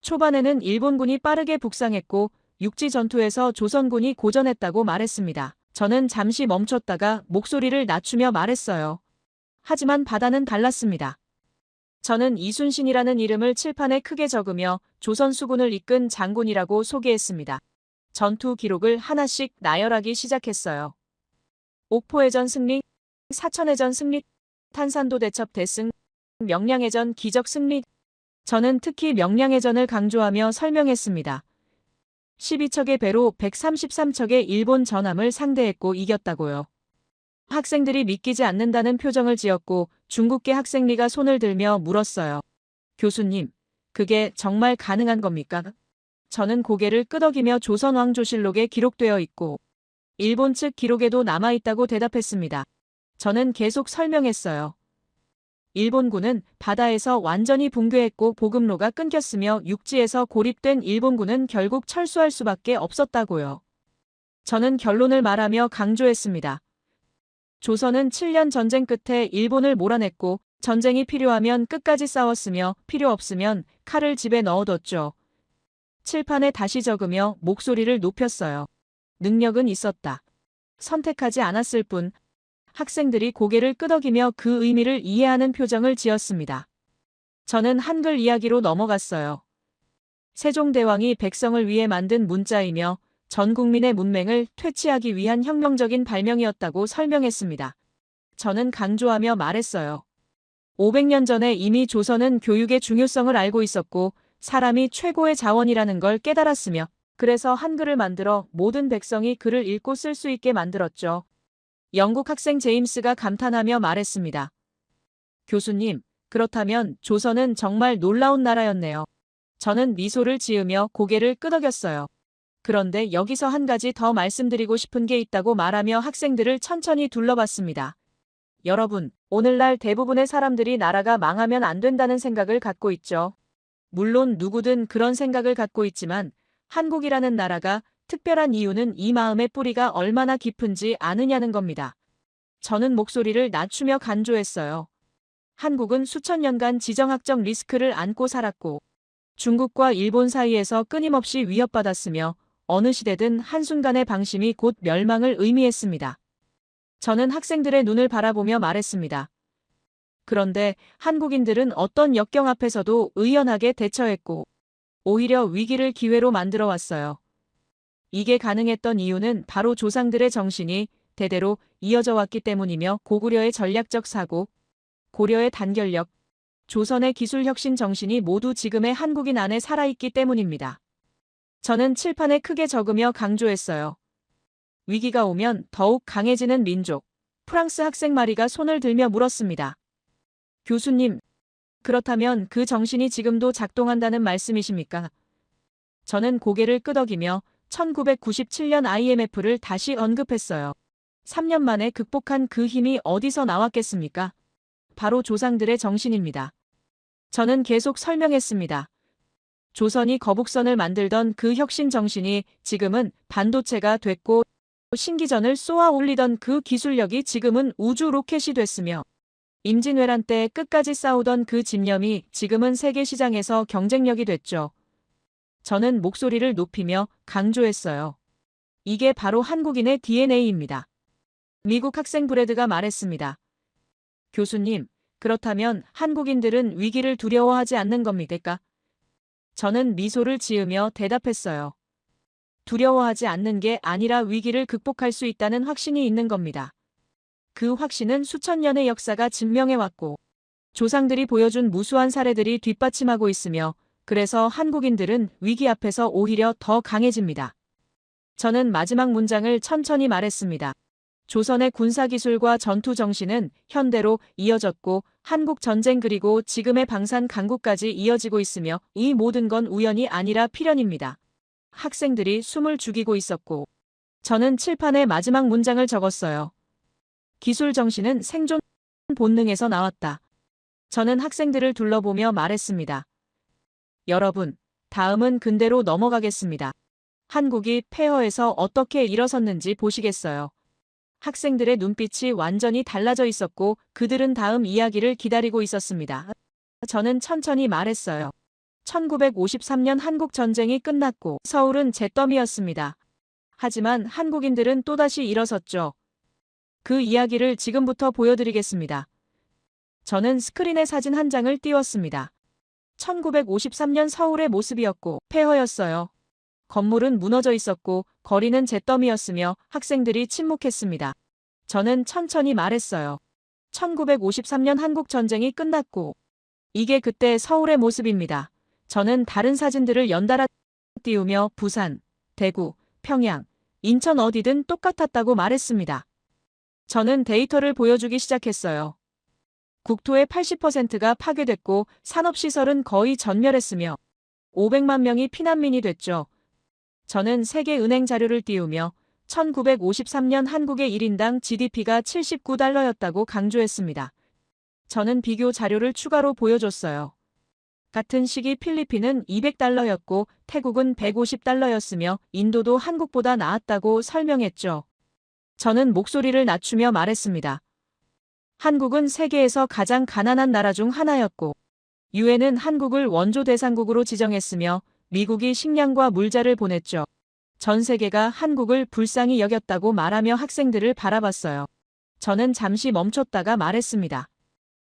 초반에는 일본군이 빠르게 북상했고 육지 전투에서 조선군이 고전했다고 말했습니다. 저는 잠시 멈췄다가 목소리를 낮추며 말했어요. 하지만 바다는 달랐습니다. 저는 이순신이라는 이름을 칠판에 크게 적으며 조선 수군을 이끈 장군이라고 소개했습니다. 전투 기록을 하나씩 나열하기 시작했어요. 옥포해전 승리, 사천해전 승리, 탄산도 대첩 대승, 명량해전 기적 승리. 저는 특히 명량해전을 강조하며 설명했습니다. 12척의 배로 133척의 일본 전함을 상대했고 이겼다고요. 학생들이 믿기지 않는다는 표정을 지었고 중국계 학생 리가 손을 들며 물었어요. 교수님, 그게 정말 가능한 겁니까? 저는 고개를 끄덕이며 조선왕조실록에 기록되어 있고 일본 측 기록에도 남아있다고 대답했습니다. 저는 계속 설명했어요. 일본군은 바다에서 완전히 붕괴했고 보급로가 끊겼으며 육지에서 고립된 일본군은 결국 철수할 수밖에 없었다고요. 저는 결론을 말하며 강조했습니다. 조선은 7년 전쟁 끝에 일본을 몰아냈고 전쟁이 필요하면 끝까지 싸웠으며 필요 없으면 칼을 집에 넣어뒀죠. 칠판에 다시 적으며 목소리를 높였어요. 능력은 있었다. 선택하지 않았을 뿐. 학생들이 고개를 끄덕이며 그 의미를 이해하는 표정을 지었습니다. 저는 한글 이야기로 넘어갔어요. 세종대왕이 백성을 위해 만든 문자이며 전 국민의 문맹을 퇴치하기 위한 혁명적인 발명이었다고 설명했습니다. 저는 강조하며 말했어요. 500년 전에 이미 조선은 교육의 중요성을 알고 있었고 사람이 최고의 자원이라는 걸 깨달았으며 그래서 한글을 만들어 모든 백성이 글을 읽고 쓸 수 있게 만들었죠. 영국 학생 제임스가 감탄하며 말했습니다. 교수님, 그렇다면 조선은 정말 놀라운 나라였네요. 저는 미소를 지으며 고개를 끄덕였어요. 그런데 여기서 한 가지 더 말씀드리고 싶은 게 있다고 말하며 학생들을 천천히 둘러봤습니다. 여러분, 오늘날 대부분의 사람들이 나라가 망하면 안 된다는 생각을 갖고 있죠. 물론 누구든 그런 생각을 갖고 있지만 한국이라는 나라가 특별한 이유는 이 마음의 뿌리가 얼마나 깊은지 아느냐는 겁니다. 저는 목소리를 낮추며 간조했어요. 한국은 수천 년간 지정학적 리스크를 안고 살았고 중국과 일본 사이에서 끊임없이 위협받았으며 어느 시대든 한순간의 방심이 곧 멸망을 의미했습니다. 저는 학생들의 눈을 바라보며 말했습니다. 그런데 한국인들은 어떤 역경 앞에서도 의연하게 대처했고 오히려 위기를 기회로 만들어 왔어요. 이게 가능했던 이유는 바로 조상들의 정신이 대대로 이어져 왔기 때문이며 고구려의 전략적 사고, 고려의 단결력, 조선의 기술혁신 정신이 모두 지금의 한국인 안에 살아있기 때문입니다. 저는 칠판에 크게 적으며 강조했어요. 위기가 오면 더욱 강해지는 민족. 프랑스 학생 마리가 손을 들며 물었습니다. 교수님, 그렇다면 그 정신이 지금도 작동한다는 말씀이십니까? 저는 고개를 끄덕이며 1997년 IMF를 다시 언급했어요. 3년 만에 극복한 그 힘이 어디서 나왔겠습니까? 바로 조상들의 정신입니다. 저는 계속 설명했습니다. 조선이 거북선을 만들던 그 혁신 정신이 지금은 반도체가 됐고 신기전을 쏘아 올리던 그 기술력이 지금은 우주 로켓이 됐으며 임진왜란 때 끝까지 싸우던 그 집념이 지금은 세계 시장에서 경쟁력이 됐죠. 저는 목소리를 높이며 강조했어요. 이게 바로 한국인의 DNA입니다. 미국 학생 브래드가 말했습니다. 교수님, 그렇다면 한국인들은 위기를 두려워하지 않는 겁니까? 저는 미소를 지으며 대답했어요. 두려워하지 않는 게 아니라 위기를 극복할 수 있다는 확신이 있는 겁니다. 그 확신은 수천 년의 역사가 증명해왔고 조상들이 보여준 무수한 사례들이 뒷받침하고 있으며 그래서 한국인들은 위기 앞에서 오히려 더 강해집니다. 저는 마지막 문장을 천천히 말했습니다. 조선의 군사기술과 전투정신은 현대로 이어졌고 한국 전쟁 그리고 지금의 방산 강국까지 이어지고 있으며 이 모든 건 우연이 아니라 필연입니다. 학생들이 숨을 죽이고 있었고 저는 칠판에 마지막 문장을 적었어요. 기술 정신은 생존 본능에서 나왔다. 저는 학생들을 둘러보며 말했습니다. 여러분, 다음은 근대로 넘어가겠습니다. 한국이 폐허에서 어떻게 일어섰는지 보시겠어요. 학생들의 눈빛이 완전히 달라져 있었고 그들은 다음 이야기를 기다리고 있었습니다. 저는 천천히 말했어요. 1953년 한국 전쟁이 끝났고 서울은 잿더미였습니다. 하지만 한국인들은 또다시 일어섰죠. 그 이야기를 지금부터 보여드리겠습니다. 저는 스크린에 사진 한 장을 띄웠습니다. 1953년 서울의 모습이었고 폐허였어요. 건물은 무너져 있었고 거리는 잿더미였으며 학생들이 침묵했습니다. 저는 천천히 말했어요. 1953년 한국 전쟁이 끝났고 이게 그때 서울의 모습입니다. 저는 다른 사진들을 연달아 띄우며 부산, 대구, 평양, 인천 어디든 똑같았다고 말했습니다. 저는 데이터를 보여주기 시작했어요. 국토의 80%가 파괴됐고 산업시설은 거의 전멸했으며 500만 명이 피난민이 됐죠. 저는 세계은행 자료를 띄우며 1953년 한국의 1인당 GDP가 79달러였다고 강조했습니다. 저는 비교 자료를 추가로 보여줬어요. 같은 시기 필리핀은 200달러였고 태국은 150달러였으며 인도도 한국보다 나았다고 설명했죠. 저는 목소리를 낮추며 말했습니다. 한국은 세계에서 가장 가난한 나라 중 하나였고 유엔은 한국을 원조 대상국으로 지정했으며 미국이 식량과 물자를 보냈죠. 전 세계가 한국을 불쌍히 여겼다고 말하며 학생들을 바라봤어요. 저는 잠시 멈췄다가 말했습니다.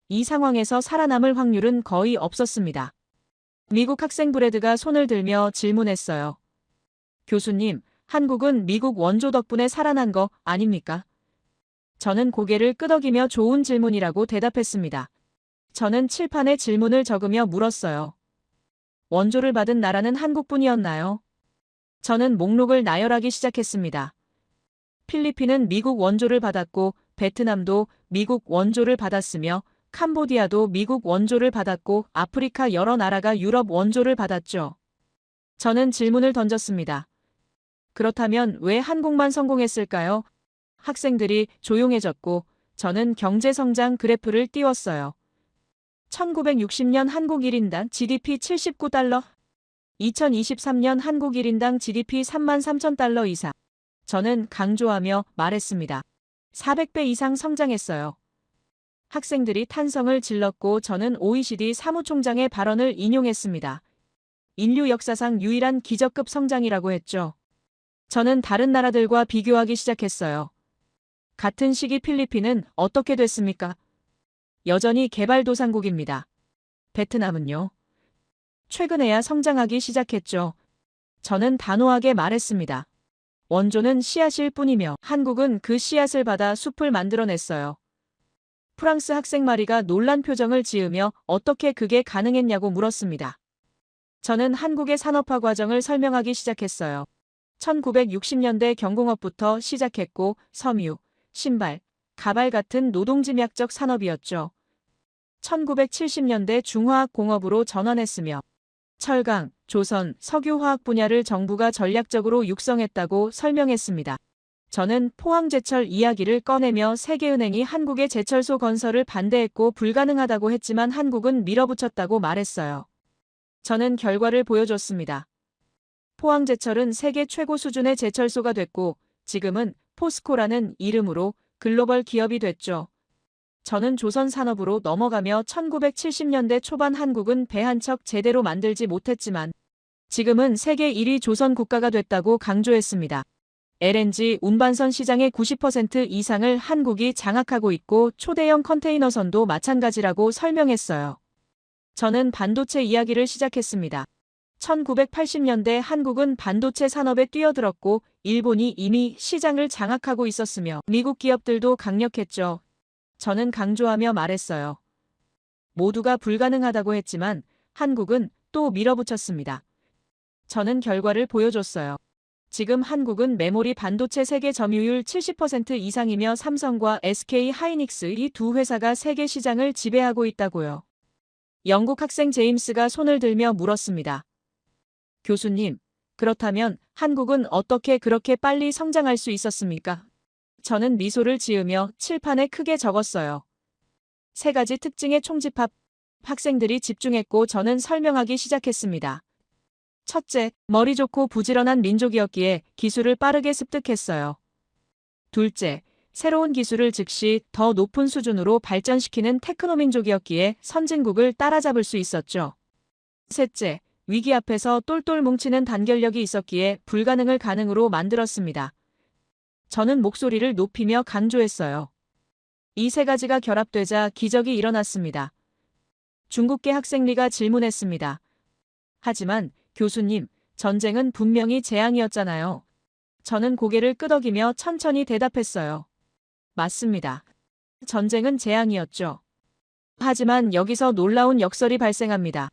이 상황에서 살아남을 확률은 거의 없었습니다. 미국 학생 브래드가 손을 들며 질문했어요. 교수님, 한국은 미국 원조 덕분에 살아난 거 아닙니까? 저는 고개를 끄덕이며 좋은 질문이라고 대답했습니다. 저는 칠판에 질문을 적으며 물었어요. 원조를 받은 나라는 한국뿐이었나요? 저는 목록을 나열하기 시작했습니다. 필리핀은 미국 원조를 받았고 베트남도 미국 원조를 받았으며 캄보디아도 미국 원조를 받았고 아프리카 여러 나라가 유럽 원조를 받았죠. 저는 질문을 던졌습니다. 그렇다면 왜 한국만 성공했을까요? 학생들이 조용해졌고 저는 경제성장 그래프를 띄웠어요. 1960년 한국 1인당 GDP 79달러, 2023년 한국 1인당 GDP 33,000달러 이상. 저는 강조하며 말했습니다. 400배 이상 성장했어요. 학생들이 탄성을 질렀고 저는 OECD 사무총장의 발언을 인용했습니다. 인류 역사상 유일한 기적급 성장이라고 했죠. 저는 다른 나라들과 비교하기 시작했어요. 같은 시기 필리핀은 어떻게 됐습니까? 여전히 개발도상국입니다. 베트남은요? 최근에야 성장하기 시작했죠. 저는 단호하게 말했습니다. 원조는 씨앗일 뿐이며 한국은 그 씨앗을 받아 숲을 만들어냈어요. 프랑스 학생 마리가 놀란 표정을 지으며 어떻게 그게 가능했냐고 물었습니다. 저는 한국의 산업화 과정을 설명하기 시작했어요. 1960년대 경공업부터 시작했고 섬유, 신발, 가발 같은 노동집약적 산업이었죠. 1970년대 중화학공업으로 전환했으며 철강, 조선, 석유화학 분야를 정부가 전략적으로 육성했다고 설명했습니다. 저는 포항제철 이야기를 꺼내며 세계은행이 한국의 제철소 건설을 반대했고 불가능하다고 했지만 한국은 밀어붙였다고 말했어요. 저는 결과를 보여줬습니다. 포항제철은 세계 최고 수준의 제철소가 됐고 지금은 포스코라는 이름으로 글로벌 기업이 됐죠. 저는 조선 산업으로 넘어가며 1970년대 초반 한국은 배 한 척 제대로 만들지 못했지만 지금은 세계 1위 조선 국가가 됐다고 강조했습니다. LNG 운반선 시장의 90% 이상을 한국이 장악하고 있고 초대형 컨테이너선도 마찬가지라고 설명했어요. 저는 반도체 이야기를 시작했습니다. 1980년대 한국은 반도체 산업에 뛰어들었고 일본이 이미 시장을 장악하고 있었으며 미국 기업들도 강력했죠. 저는 강조하며 말했어요. 모두가 불가능하다고 했지만 한국은 또 밀어붙였습니다. 저는 결과를 보여줬어요. 지금 한국은 메모리 반도체 세계 점유율 70% 이상이며 삼성과 SK 하이닉스 이 두 회사가 세계 시장을 지배하고 있다고요. 영국 학생 제임스가 손을 들며 물었습니다. 교수님, 그렇다면 한국은 어떻게 그렇게 빨리 성장할 수 있었습니까? 저는 미소를 지으며 칠판에 크게 적었어요. 세 가지 특징의 총집합. 학생들이 집중했고 저는 설명하기 시작했습니다. 첫째, 머리 좋고 부지런한 민족이었기에 기술을 빠르게 습득했어요. 둘째, 새로운 기술을 즉시 더 높은 수준으로 발전시키는 테크노민족이었기에 선진국을 따라잡을 수 있었죠. 셋째, 위기 앞에서 똘똘 뭉치는 단결력이 있었기에 불가능을 가능으로 만들었습니다. 저는 목소리를 높이며 강조했어요. 이 세 가지가 결합되자 기적이 일어났습니다. 중국계 학생 리가 질문했습니다. 하지만 교수님, 전쟁은 분명히 재앙이었잖아요. 저는 고개를 끄덕이며 천천히 대답했어요. 맞습니다. 전쟁은 재앙이었죠. 하지만 여기서 놀라운 역설이 발생합니다.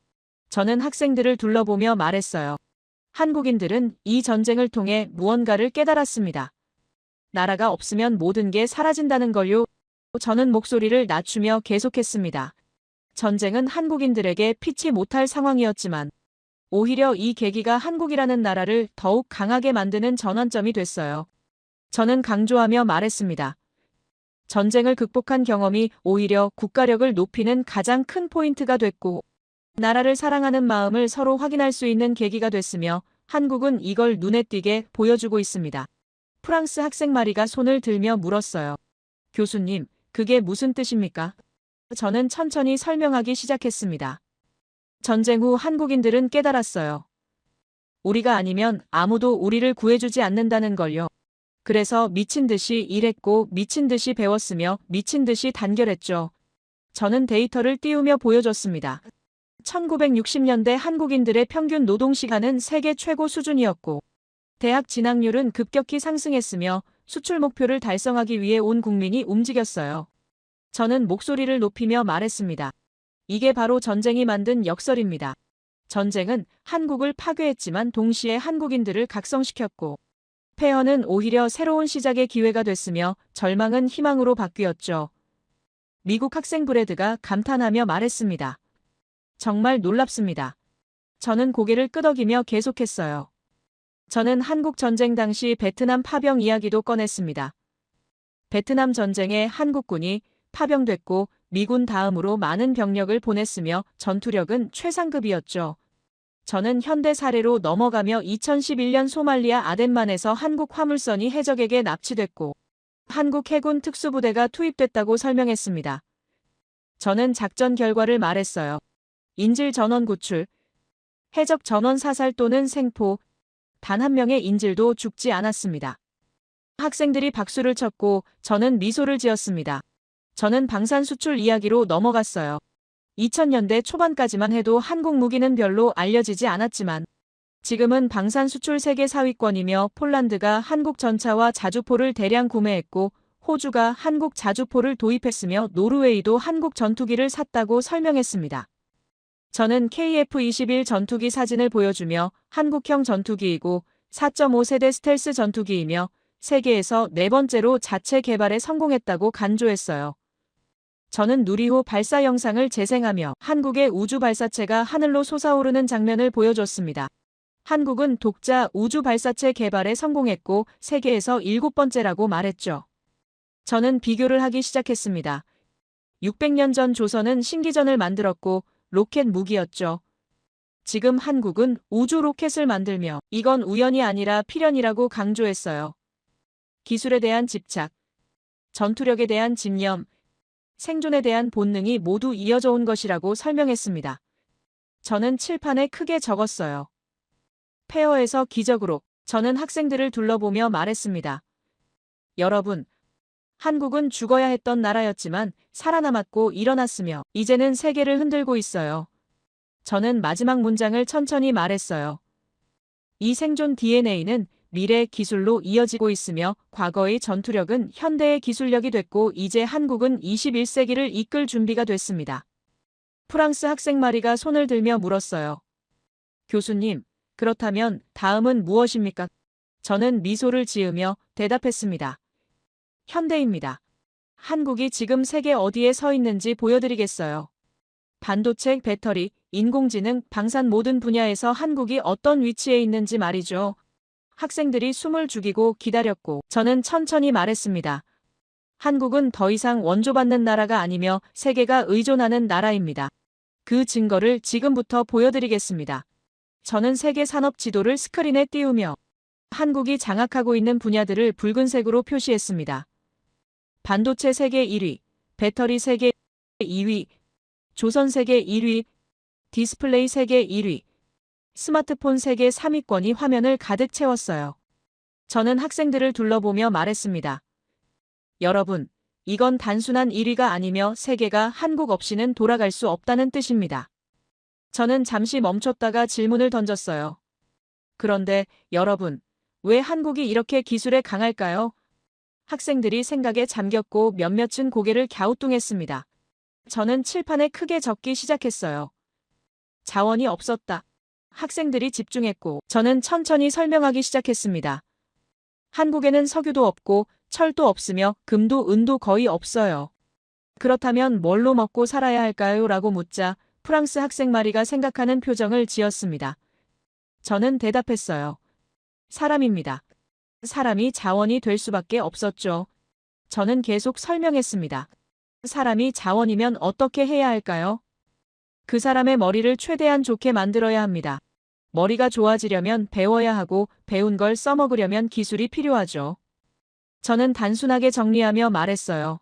저는 학생들을 둘러보며 말했어요. 한국인들은 이 전쟁을 통해 무언가를 깨달았습니다. 나라가 없으면 모든 게 사라진다는 걸요. 저는 목소리를 낮추며 계속했습니다. 전쟁은 한국인들에게 피치 못할 상황이었지만 오히려 이 계기가 한국이라는 나라를 더욱 강하게 만드는 전환점이 됐어요. 저는 강조하며 말했습니다. 전쟁을 극복한 경험이 오히려 국가력을 높이는 가장 큰 포인트가 됐고 나라를 사랑하는 마음을 서로 확인할 수 있는 계기가 됐으며 한국은 이걸 눈에 띄게 보여주고 있습니다. 프랑스 학생 마리가 손을 들며 물었어요. 교수님, 그게 무슨 뜻입니까? 저는 천천히 설명하기 시작했습니다. 전쟁 후 한국인들은 깨달았어요. 우리가 아니면 아무도 우리를 구해주지 않는다는 걸요. 그래서 미친 듯이 일했고 미친 듯이 배웠으며 미친 듯이 단결했죠. 저는 데이터를 띄우며 보여줬습니다. 1960년대 한국인들의 평균 노동시간은 세계 최고 수준이었고 대학 진학률은 급격히 상승했으며 수출 목표를 달성하기 위해 온 국민이 움직였어요. 저는 목소리를 높이며 말했습니다. 이게 바로 전쟁이 만든 역설입니다. 전쟁은 한국을 파괴했지만 동시에 한국인들을 각성시켰고 폐허는 오히려 새로운 시작의 기회가 됐으며 절망은 희망으로 바뀌었죠. 미국 학생 브래드가 감탄하며 말했습니다. 정말 놀랍습니다. 저는 고개를 끄덕이며 계속했어요. 저는 한국 전쟁 당시 베트남 파병 이야기도 꺼냈습니다. 베트남 전쟁에 한국군이 파병됐고 미군 다음으로 많은 병력을 보냈으며 전투력은 최상급이었죠. 저는 현대 사례로 넘어가며 2011년 소말리아 아덴만에서 한국 화물선이 해적에게 납치됐고 한국 해군 특수부대가 투입됐다고 설명했습니다. 저는 작전 결과를 말했어요. 인질 전원 구출, 해적 전원 사살 또는 생포, 단 한 명의 인질도 죽지 않았습니다. 학생들이 박수를 쳤고 저는 미소를 지었습니다. 저는 방산 수출 이야기로 넘어갔어요. 2000년대 초반까지만 해도 한국 무기는 별로 알려지지 않았지만 지금은 방산 수출 세계 4위권이며 폴란드가 한국 전차와 자주포를 대량 구매했고 호주가 한국 자주포를 도입했으며 노르웨이도 한국 전투기를 샀다고 설명했습니다. 저는 KF-21 전투기 사진을 보여주며 한국형 전투기이고 4.5세대 스텔스 전투기이며 세계에서 네 번째로 자체 개발에 성공했다고 간조했어요. 저는 누리호 발사 영상을 재생하며 한국의 우주 발사체가 하늘로 솟아오르는 장면을 보여줬습니다. 한국은 독자 우주 발사체 개발에 성공했고 세계에서 7번째라고 말했죠. 저는 비교를 하기 시작했습니다. 600년 전 조선은 신기전을 만들었고 로켓 무기였죠. 지금 한국은 우주 로켓을 만들며 이건 우연이 아니라 필연이라고 강조했어요. 기술에 대한 집착, 전투력에 대한 집념, 생존에 대한 본능이 모두 이어져 온 것이라고 설명했습니다. 저는 칠판에 크게 적었어요. 폐허에서 기적으로. 저는 학생들을 둘러보며 말했습니다. 여러분, 한국은 죽어야 했던 나라였지만 살아남았고 일어났으며 이제는 세계를 흔들고 있어요. 저는 마지막 문장을 천천히 말했어요. 이 생존 DNA는 미래 기술로 이어지고 있으며 과거의 전투력은 현대의 기술력이 됐고 이제 한국은 21세기를 이끌 준비가 됐습니다. 프랑스 학생 마리가 손을 들며 물었어요. 교수님, 그렇다면 다음은 무엇입니까? 저는 미소를 지으며 대답했습니다. 현대입니다. 한국이 지금 세계 어디에 서 있는지 보여드리겠어요. 반도체, 배터리, 인공지능, 방산 모든 분야에서 한국이 어떤 위치에 있는지 말이죠. 학생들이 숨을 죽이고 기다렸고 저는 천천히 말했습니다. 한국은 더 이상 원조받는 나라가 아니며 세계가 의존하는 나라입니다. 그 증거를 지금부터 보여드리겠습니다. 저는 세계 산업 지도를 스크린에 띄우며 한국이 장악하고 있는 분야들을 붉은색으로 표시했습니다. 반도체 세계 1위, 배터리 세계 2위, 조선 세계 1위, 디스플레이 세계 1위, 스마트폰 세계 3위권이 화면을 가득 채웠어요. 저는 학생들을 둘러보며 말했습니다. 여러분, 이건 단순한 1위가 아니며 세계가 한국 없이는 돌아갈 수 없다는 뜻입니다. 저는 잠시 멈췄다가 질문을 던졌어요. 그런데 여러분, 왜 한국이 이렇게 기술에 강할까요? 학생들이 생각에 잠겼고 몇몇은 고개를 갸우뚱했습니다. 저는 칠판에 크게 적기 시작했어요. 자원이 없었다. 학생들이 집중했고 저는 천천히 설명하기 시작했습니다. 한국에는 석유도 없고 철도 없으며 금도 은도 거의 없어요. 그렇다면 뭘로 먹고 살아야 할까요? 라고 묻자 프랑스 학생 마리가 생각하는 표정을 지었습니다. 저는 대답했어요. 사람입니다. 사람이 자원이 될 수밖에 없었죠. 저는 계속 설명했습니다. 사람이 자원이면 어떻게 해야 할까요? 그 사람의 머리를 최대한 좋게 만들어야 합니다. 머리가 좋아지려면 배워야 하고 배운 걸 써먹으려면 기술이 필요하죠. 저는 단순하게 정리하며 말했어요.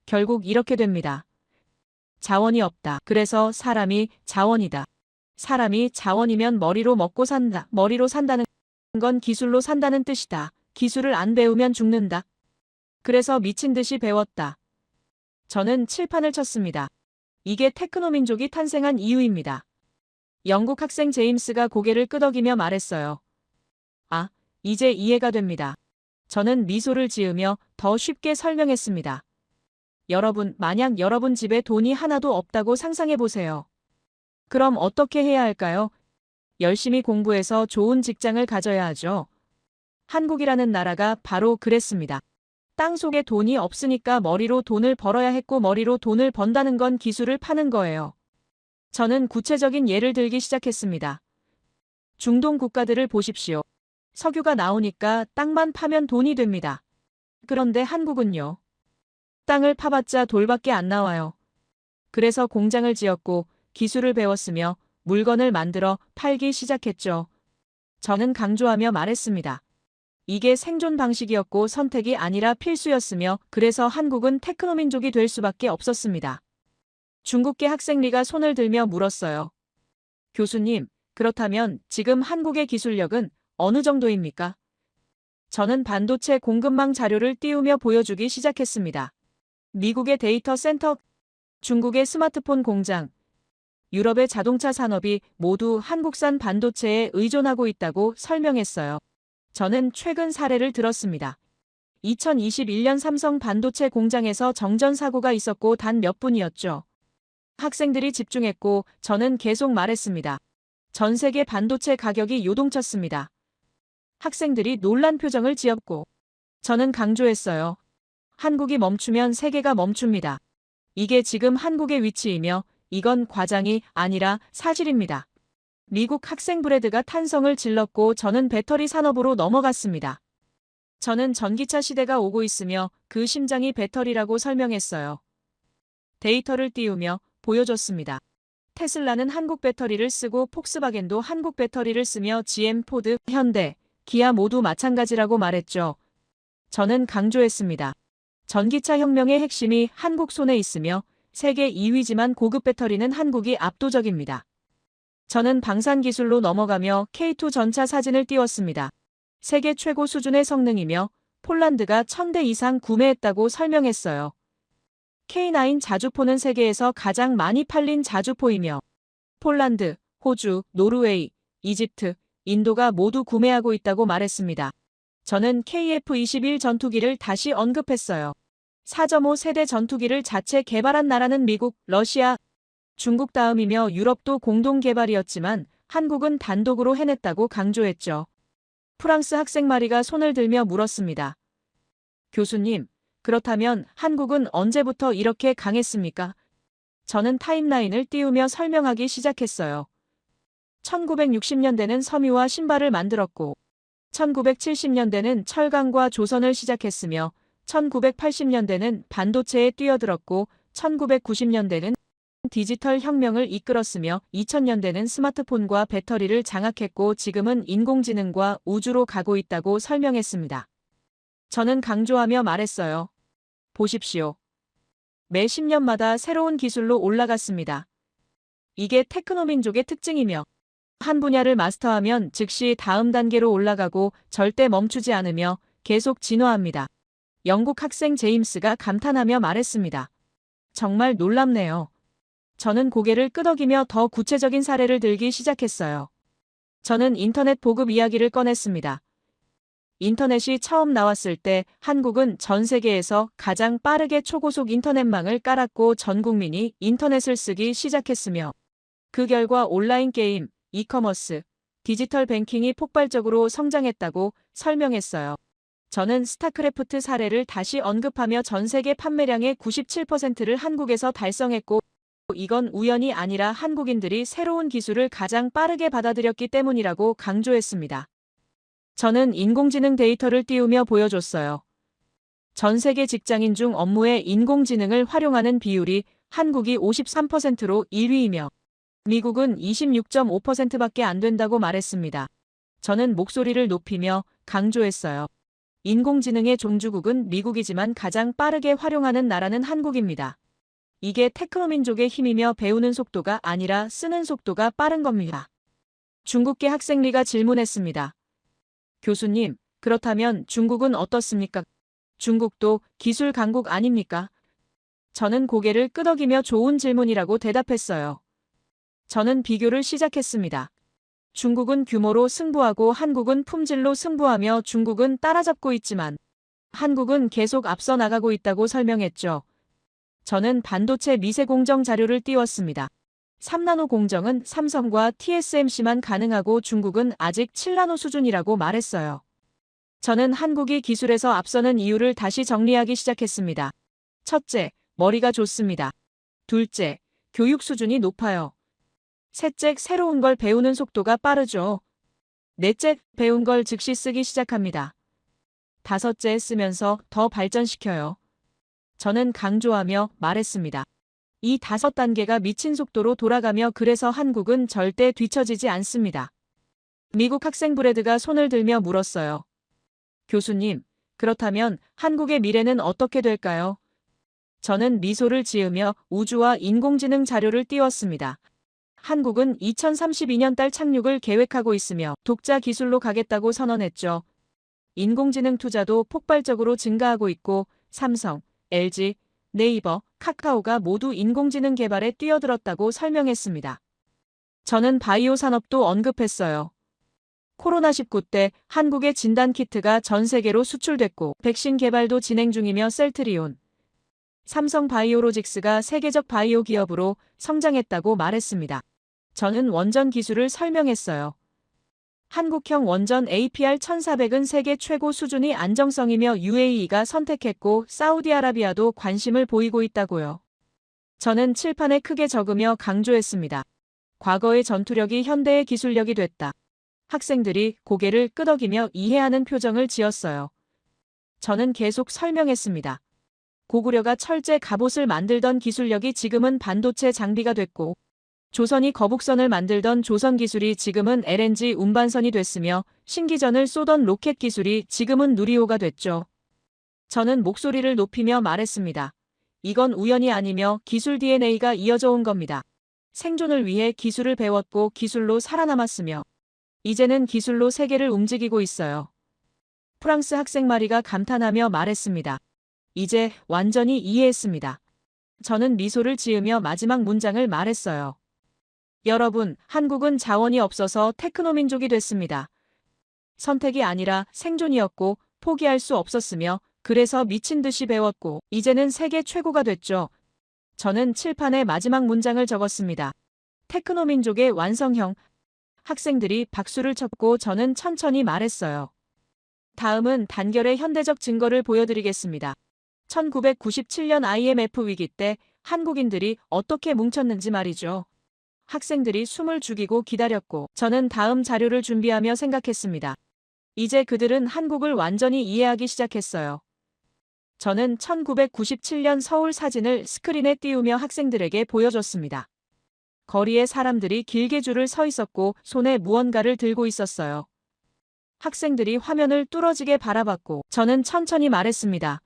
결국 이렇게 됩니다. 자원이 없다. 그래서 사람이 자원이다. 사람이 자원이면 머리로 먹고 산다. 머리로 산다는 건 기술로 산다는 뜻이다. 기술을 안 배우면 죽는다. 그래서 미친 듯이 배웠다. 저는 칠판을 쳤습니다. 이게 테크노민족이 탄생한 이유입니다. 영국 학생 제임스가 고개를 끄덕이며 말했어요. 아, 이제 이해가 됩니다. 저는 미소를 지으며 더 쉽게 설명했습니다. 여러분, 만약 여러분 집에 돈이 하나도 없다고 상상해 보세요. 그럼 어떻게 해야 할까요? 열심히 공부해서 좋은 직장을 가져야 하죠. 한국이라는 나라가 바로 그랬습니다. 땅속에 돈이 없으니까 머리로 돈을 벌어야 했고 머리로 돈을 번다는 건 기술을 파는 거예요. 저는 구체적인 예를 들기 시작했습니다. 중동 국가들을 보십시오. 석유가 나오니까 땅만 파면 돈이 됩니다. 그런데 한국은요. 땅을 파봤자 돌밖에 안 나와요. 그래서 공장을 지었고 기술을 배웠으며 물건을 만들어 팔기 시작했죠. 저는 강조하며 말했습니다. 이게 생존 방식이었고 선택이 아니라 필수였으며 그래서 한국은 테크노민족이 될 수밖에 없었습니다. 중국계 학생 리가 손을 들며 물었어요. 교수님, 그렇다면 지금 한국의 기술력은 어느 정도입니까? 저는 반도체 공급망 자료를 띄우며 보여주기 시작했습니다. 미국의 데이터 센터, 중국의 스마트폰 공장, 유럽의 자동차 산업이 모두 한국산 반도체에 의존하고 있다고 설명했어요. 저는 최근 사례를 들었습니다. 2021년 삼성 반도체 공장에서 정전 사고가 있었고 단 몇 분이었죠. 학생들이 집중했고 저는 계속 말했습니다. 전 세계 반도체 가격이 요동쳤습니다. 학생들이 놀란 표정을 지었고 저는 강조했어요. 한국이 멈추면 세계가 멈춥니다. 이게 지금 한국의 위치이며 이건 과장이 아니라 사실입니다. 미국 학생 브래드가 탄성을 질렀고 저는 배터리 산업으로 넘어갔습니다. 저는 전기차 시대가 오고 있으며 그 심장이 배터리라고 설명했어요. 데이터를 띄우며 보여줬습니다. 테슬라는 한국 배터리를 쓰고 폭스바겐도 한국 배터리를 쓰며 GM, 포드, 현대, 기아 모두 마찬가지라고 말했죠. 저는 강조했습니다. 전기차 혁명의 핵심이 한국 손에 있으며 세계 2위지만 고급 배터리는 한국이 압도적입니다. 저는 방산 기술로 넘어가며 K2 전차 사진을 띄웠습니다. 세계 최고 수준의 성능이며 폴란드가 1000대 이상 구매했다고 설명했어요. K9 자주포는 세계에서 가장 많이 팔린 자주포이며 폴란드, 호주, 노르웨이, 이집트, 인도가 모두 구매하고 있다고 말했습니다. 저는 KF-21 전투기를 다시 언급했어요. 4.5 세대 전투기를 자체 개발한 나라는 미국, 러시아, 중국 다음이며 유럽도 공동 개발이었지만 한국은 단독으로 해냈다고 강조했죠. 프랑스 학생 마리가 손을 들며 물었습니다. 교수님, 그렇다면 한국은 언제부터 이렇게 강했습니까? 저는 타임라인을 띄우며 설명하기 시작했어요. 1960년대는 섬유와 신발을 만들었고 1970년대는 철강과 조선을 시작했으며 1980년대는 반도체에 뛰어들었고 1990년대는 디지털 혁명을 이끌었으며 2000년대는 스마트폰과 배터리를 장악했고 지금은 인공지능과 우주로 가고 있다고 설명했습니다. 저는 강조하며 말했어요. 보십시오. 매 10년마다 새로운 기술로 올라갔습니다. 이게 테크노민족의 특징이며 한 분야를 마스터하면 즉시 다음 단계로 올라가고 절대 멈추지 않으며 계속 진화합니다. 영국 학생 제임스가 감탄하며 말했습니다. 정말 놀랍네요. 저는 고개를 끄덕이며 더 구체적인 사례를 들기 시작했어요. 저는 인터넷 보급 이야기를 꺼냈습니다. 인터넷이 처음 나왔을 때 한국은 전 세계에서 가장 빠르게 초고속 인터넷망을 깔았고 전 국민이 인터넷을 쓰기 시작했으며 그 결과 온라인 게임, 이커머스, 디지털 뱅킹이 폭발적으로 성장했다고 설명했어요. 저는 스타크래프트 사례를 다시 언급하며 전 세계 판매량의 97%를 한국에서 달성했고 이건 우연이 아니라 한국인들이 새로운 기술을 가장 빠르게 받아들였기 때문이라고 강조했습니다. 저는 인공지능 데이터를 띄우며 보여줬어요. 전 세계 직장인 중 업무에 인공지능을 활용하는 비율이 한국이 53%로 1위이며 미국은 26.5%밖에 안 된다고 말했습니다. 저는 목소리를 높이며 강조했어요. 인공지능의 종주국은 미국이지만 가장 빠르게 활용하는 나라는 한국입니다. 이게 테크노민족의 힘이며 배우는 속도가 아니라 쓰는 속도가 빠른 겁니다. 중국계 학생 리가 질문했습니다. 교수님, 그렇다면 중국은 어떻습니까? 중국도 기술 강국 아닙니까? 저는 고개를 끄덕이며 좋은 질문이라고 대답했어요. 저는 비교를 시작했습니다. 중국은 규모로 승부하고 한국은 품질로 승부하며 중국은 따라잡고 있지만 한국은 계속 앞서 나가고 있다고 설명했죠. 저는 반도체 미세 공정 자료를 띄웠습니다. 3나노 공정은 삼성과 TSMC만 가능하고 중국은 아직 7나노 수준이라고 말했어요. 저는 한국이 기술에서 앞서는 이유를 다시 정리하기 시작했습니다. 첫째, 머리가 좋습니다. 둘째, 교육 수준이 높아요. 셋째, 새로운 걸 배우는 속도가 빠르죠. 넷째, 배운 걸 즉시 쓰기 시작합니다. 다섯째, 쓰면서 더 발전시켜요. 저는 강조하며 말했습니다. 이 5단계가 미친 속도로 돌아가며 그래서 한국은 절대 뒤처지지 않습니다. 미국 학생 브래드가 손을 들며 물었어요. 교수님, 그렇다면 한국의 미래는 어떻게 될까요? 저는 미소를 지으며 우주와 인공지능 자료를 띄웠습니다. 한국은 2032년 달 착륙을 계획하고 있으며 독자 기술로 가겠다고 선언했죠. 인공지능 투자도 폭발적으로 증가하고 있고 삼성, LG, 네이버, 카카오가 모두 인공지능 개발에 뛰어들었다고 설명했습니다. 저는 바이오 산업도 언급했어요. 코로나19 때 한국의 진단키트가 전 세계로 수출됐고 백신 개발도 진행 중이며 셀트리온, 삼성 바이오로직스가 세계적 바이오 기업으로 성장했다고 말했습니다. 저는 원전 기술을 설명했어요. 한국형 원전 APR-1400은 세계 최고 수준이 안정성이며 UAE가 선택했고 사우디아라비아도 관심을 보이고 있다고요. 저는 칠판에 크게 적으며 강조했습니다. 과거의 전투력이 현대의 기술력이 됐다. 학생들이 고개를 끄덕이며 이해하는 표정을 지었어요. 저는 계속 설명했습니다. 고구려가 철제 갑옷을 만들던 기술력이 지금은 반도체 장비가 됐고 조선이 거북선을 만들던 조선 기술이 지금은 LNG 운반선이 됐으며 신기전을 쏘던 로켓 기술이 지금은 누리호가 됐죠. 저는 목소리를 높이며 말했습니다. 이건 우연이 아니며 기술 DNA가 이어져 온 겁니다. 생존을 위해 기술을 배웠고 기술로 살아남았으며 이제는 기술로 세계를 움직이고 있어요. 프랑스 학생 마리가 감탄하며 말했습니다. 이제 완전히 이해했습니다. 저는 미소를 지으며 마지막 문장을 말했어요. 여러분, 한국은 자원이 없어서 테크노민족이 됐습니다. 선택이 아니라 생존이었고 포기할 수 없었으며 그래서 미친 듯이 배웠고 이제는 세계 최고가 됐죠. 저는 칠판에 마지막 문장을 적었습니다. 테크노민족의 완성형. 학생들이 박수를 쳤고 저는 천천히 말했어요. 다음은 단결의 현대적 증거를 보여드리겠습니다. 1997년 IMF 위기 때 한국인들이 어떻게 뭉쳤는지 말이죠. 학생들이 숨을 죽이고 기다렸고 저는 다음 자료를 준비하며 생각했습니다. 이제 그들은 한국을 완전히 이해하기 시작했어요. 저는 1997년 서울 사진을 스크린에 띄우며 학생들에게 보여줬습니다. 거리에 사람들이 길게 줄을 서 있었고 손에 무언가를 들고 있었어요. 학생들이 화면을 뚫어지게 바라봤고 저는 천천히 말했습니다.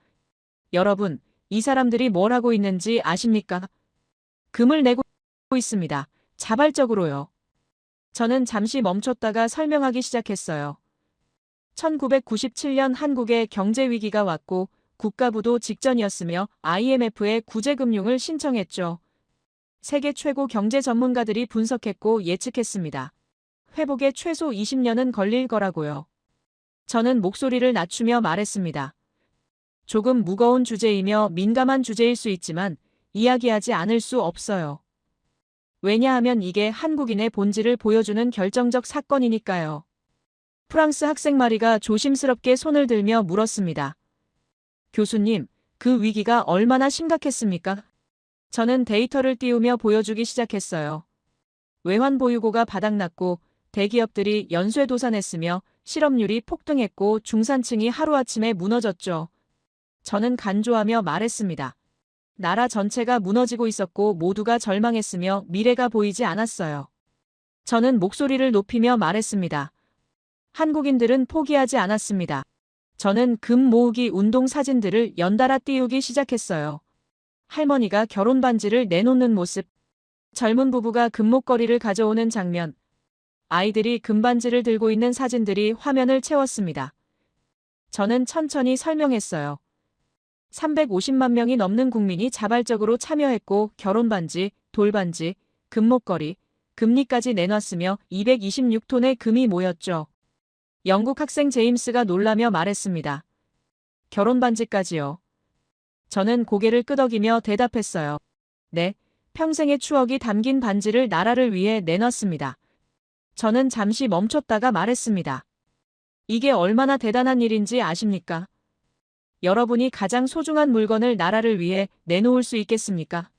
여러분, 이 사람들이 뭘 하고 있는지 아십니까? 금을 내고 있습니다. 자발적으로요. 저는 잠시 멈췄다가 설명하기 시작했어요. 1997년 한국에 경제 위기가 왔고 국가부도 직전이었으며 IMF에 구제금융을 신청했죠. 세계 최고 경제 전문가들이 분석했고 예측했습니다. 회복에 최소 20년은 걸릴 거라고요. 저는 목소리를 낮추며 말했습니다. 조금 무거운 주제이며 민감한 주제일 수 있지만 이야기하지 않을 수 없어요. 왜냐하면 이게 한국인의 본질을 보여주는 결정적 사건이니까요. 프랑스 학생 마리가 조심스럽게 손을 들며 물었습니다. 교수님, 그 위기가 얼마나 심각했습니까? 저는 데이터를 띄우며 보여주기 시작했어요. 외환 보유고가 바닥났고 대기업들이 연쇄도산했으며 실업률이 폭등했고 중산층이 하루아침에 무너졌죠. 저는 간조하며 말했습니다. 나라 전체가 무너지고 있었고 모두가 절망했으며 미래가 보이지 않았어요. 저는 목소리를 높이며 말했습니다. 한국인들은 포기하지 않았습니다. 저는 금 모으기 운동 사진들을 연달아 띄우기 시작했어요. 할머니가 결혼 반지를 내놓는 모습, 젊은 부부가 금목걸이를 가져오는 장면, 아이들이 금반지를 들고 있는 사진들이 화면을 채웠습니다. 저는 천천히 설명했어요. 350만 명이 넘는 국민이 자발적으로 참여했고 결혼반지, 돌반지, 금목걸이, 금리까지 내놨으며 226톤의 금이 모였죠. 영국 학생 제임스가 놀라며 말했습니다. 결혼반지까지요. 저는 고개를 끄덕이며 대답했어요. 네, 평생의 추억이 담긴 반지를 나라를 위해 내놨습니다. 저는 잠시 멈췄다가 말했습니다. 이게 얼마나 대단한 일인지 아십니까? 여러분이 가장 소중한 물건을 나라를 위해 내놓을 수 있겠습니까?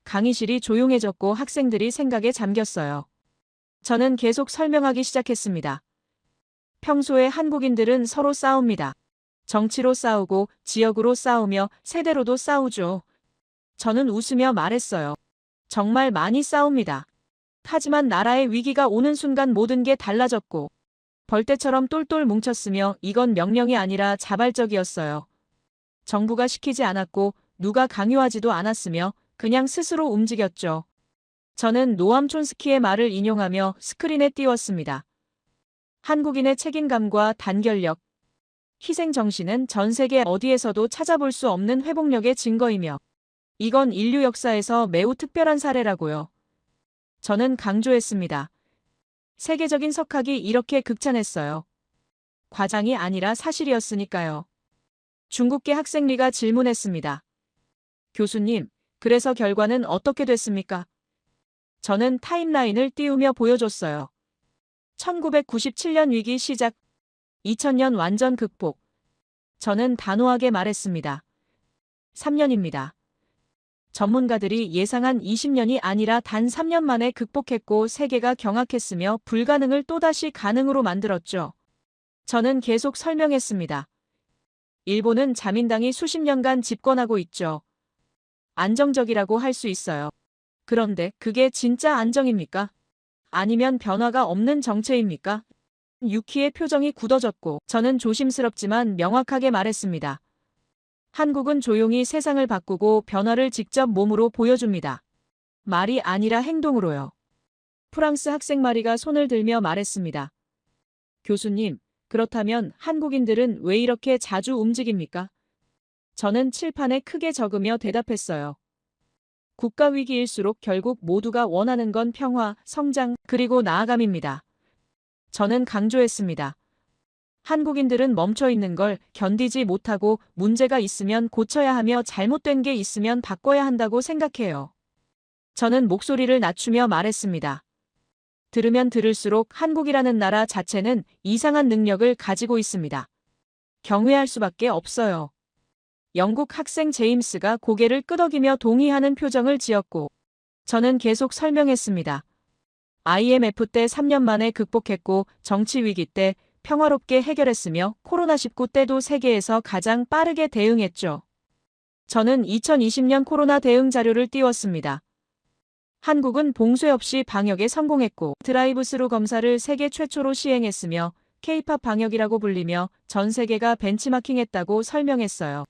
강의실이 조용해졌고 학생들이 생각에 잠겼어요. 저는 계속 설명하기 시작했습니다. 평소에 한국인들은 서로 싸웁니다. 정치로 싸우고 지역으로 싸우며 세대로도 싸우죠. 저는 웃으며 말했어요. 정말 많이 싸웁니다. 하지만 나라의 위기가 오는 순간 모든 게 달라졌고 벌떼처럼 똘똘 뭉쳤으며 이건 명령이 아니라 자발적이었어요. 정부가 시키지 않았고 누가 강요하지도 않았으며 그냥 스스로 움직였죠. 저는 노암 촌스키의 말을 인용하며 스크린에 띄웠습니다. 한국인의 책임감과 단결력, 희생정신은 전 세계 어디에서도 찾아볼 수 없는 회복력의 증거이며 이건 인류 역사에서 매우 특별한 사례라고요. 저는 강조했습니다. 세계적인 석학이 이렇게 극찬했어요. 과장이 아니라 사실이었으니까요. 중국계 학생 리가 질문했습니다. 교수님, 그래서 결과는 어떻게 됐습니까? 저는 타임라인을 띄우며 보여줬어요. 1997년 위기 시작, 2000년 완전 극복. 저는 단호하게 말했습니다. 3년입니다. 전문가들이 예상한 20년이 아니라 단 3년 만에 극복했고 세계가 경악했으며 불가능을 또다시 가능으로 만들었죠. 저는 계속 설명했습니다. 일본은 자민당이 수십 년간 집권하고 있죠. 안정적이라고 할 수 있어요. 그런데 그게 진짜 안정입니까? 아니면 변화가 없는 정체입니까? 유키의 표정이 굳어졌고 저는 조심스럽지만 명확하게 말했습니다. 한국은 조용히 세상을 바꾸고 변화를 직접 몸으로 보여줍니다. 말이 아니라 행동으로요. 프랑스 학생 마리가 손을 들며 말했습니다. 교수님, 그렇다면 한국인들은 왜 이렇게 자주 움직입니까? 저는 칠판에 크게 적으며 대답했어요. 국가 위기일수록 결국 모두가 원하는 건 평화, 성장, 그리고 나아감입니다. 저는 강조했습니다. 한국인들은 멈춰 있는 걸 견디지 못하고 문제가 있으면 고쳐야 하며 잘못된 게 있으면 바꿔야 한다고 생각해요. 저는 목소리를 낮추며 말했습니다. 들으면 들을수록 한국이라는 나라 자체는 이상한 능력을 가지고 있습니다. 경외할 수밖에 없어요. 영국 학생 제임스가 고개를 끄덕이며 동의하는 표정을 지었고 저는 계속 설명했습니다. IMF 때 3년 만에 극복했고 정치 위기 때 평화롭게 해결했으며 코로나19 때도 세계에서 가장 빠르게 대응했죠. 저는 2020년 코로나 대응 자료를 띄웠습니다. 한국은 봉쇄 없이 방역에 성공했고 드라이브스루 검사를 세계 최초로 시행했으며 K-팝 방역이라고 불리며 전 세계가 벤치마킹했다고 설명했어요.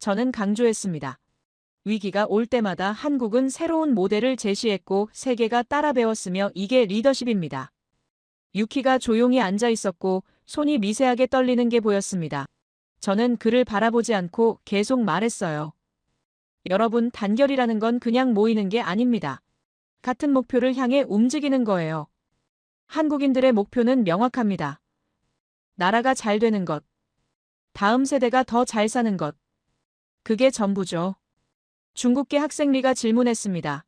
저는 강조했습니다. 위기가 올 때마다 한국은 새로운 모델을 제시했고 세계가 따라 배웠으며 이게 리더십입니다. 유키가 조용히 앉아 있었고 손이 미세하게 떨리는 게 보였습니다. 저는 그를 바라보지 않고 계속 말했어요. 여러분, 단결이라는 건 그냥 모이는 게 아닙니다. 같은 목표를 향해 움직이는 거예요. 한국인들의 목표는 명확합니다. 나라가 잘 되는 것. 다음 세대가 더 잘 사는 것. 그게 전부죠. 중국계 학생 리가 질문했습니다.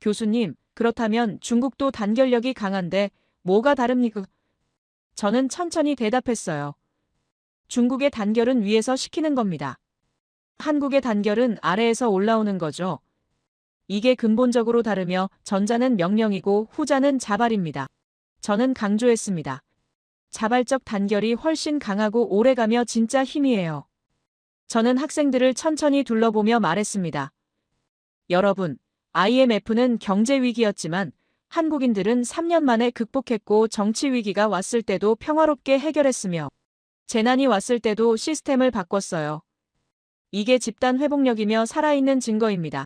교수님, 그렇다면 중국도 단결력이 강한데 뭐가 다릅니까? 저는 천천히 대답했어요. 중국의 단결은 위에서 시키는 겁니다. 한국의 단결은 아래에서 올라오는 거죠. 이게 근본적으로 다르며 전자는 명령이고 후자는 자발입니다. 저는 강조했습니다. 자발적 단결이 훨씬 강하고 오래가며 진짜 힘이에요. 저는 학생들을 천천히 둘러보며 말했습니다. 여러분, IMF는 경제 위기였지만 한국인들은 3년 만에 극복했고 정치 위기가 왔을 때도 평화롭게 해결했으며 재난이 왔을 때도 시스템을 바꿨어요. 이게 집단 회복력이며 살아있는 증거입니다.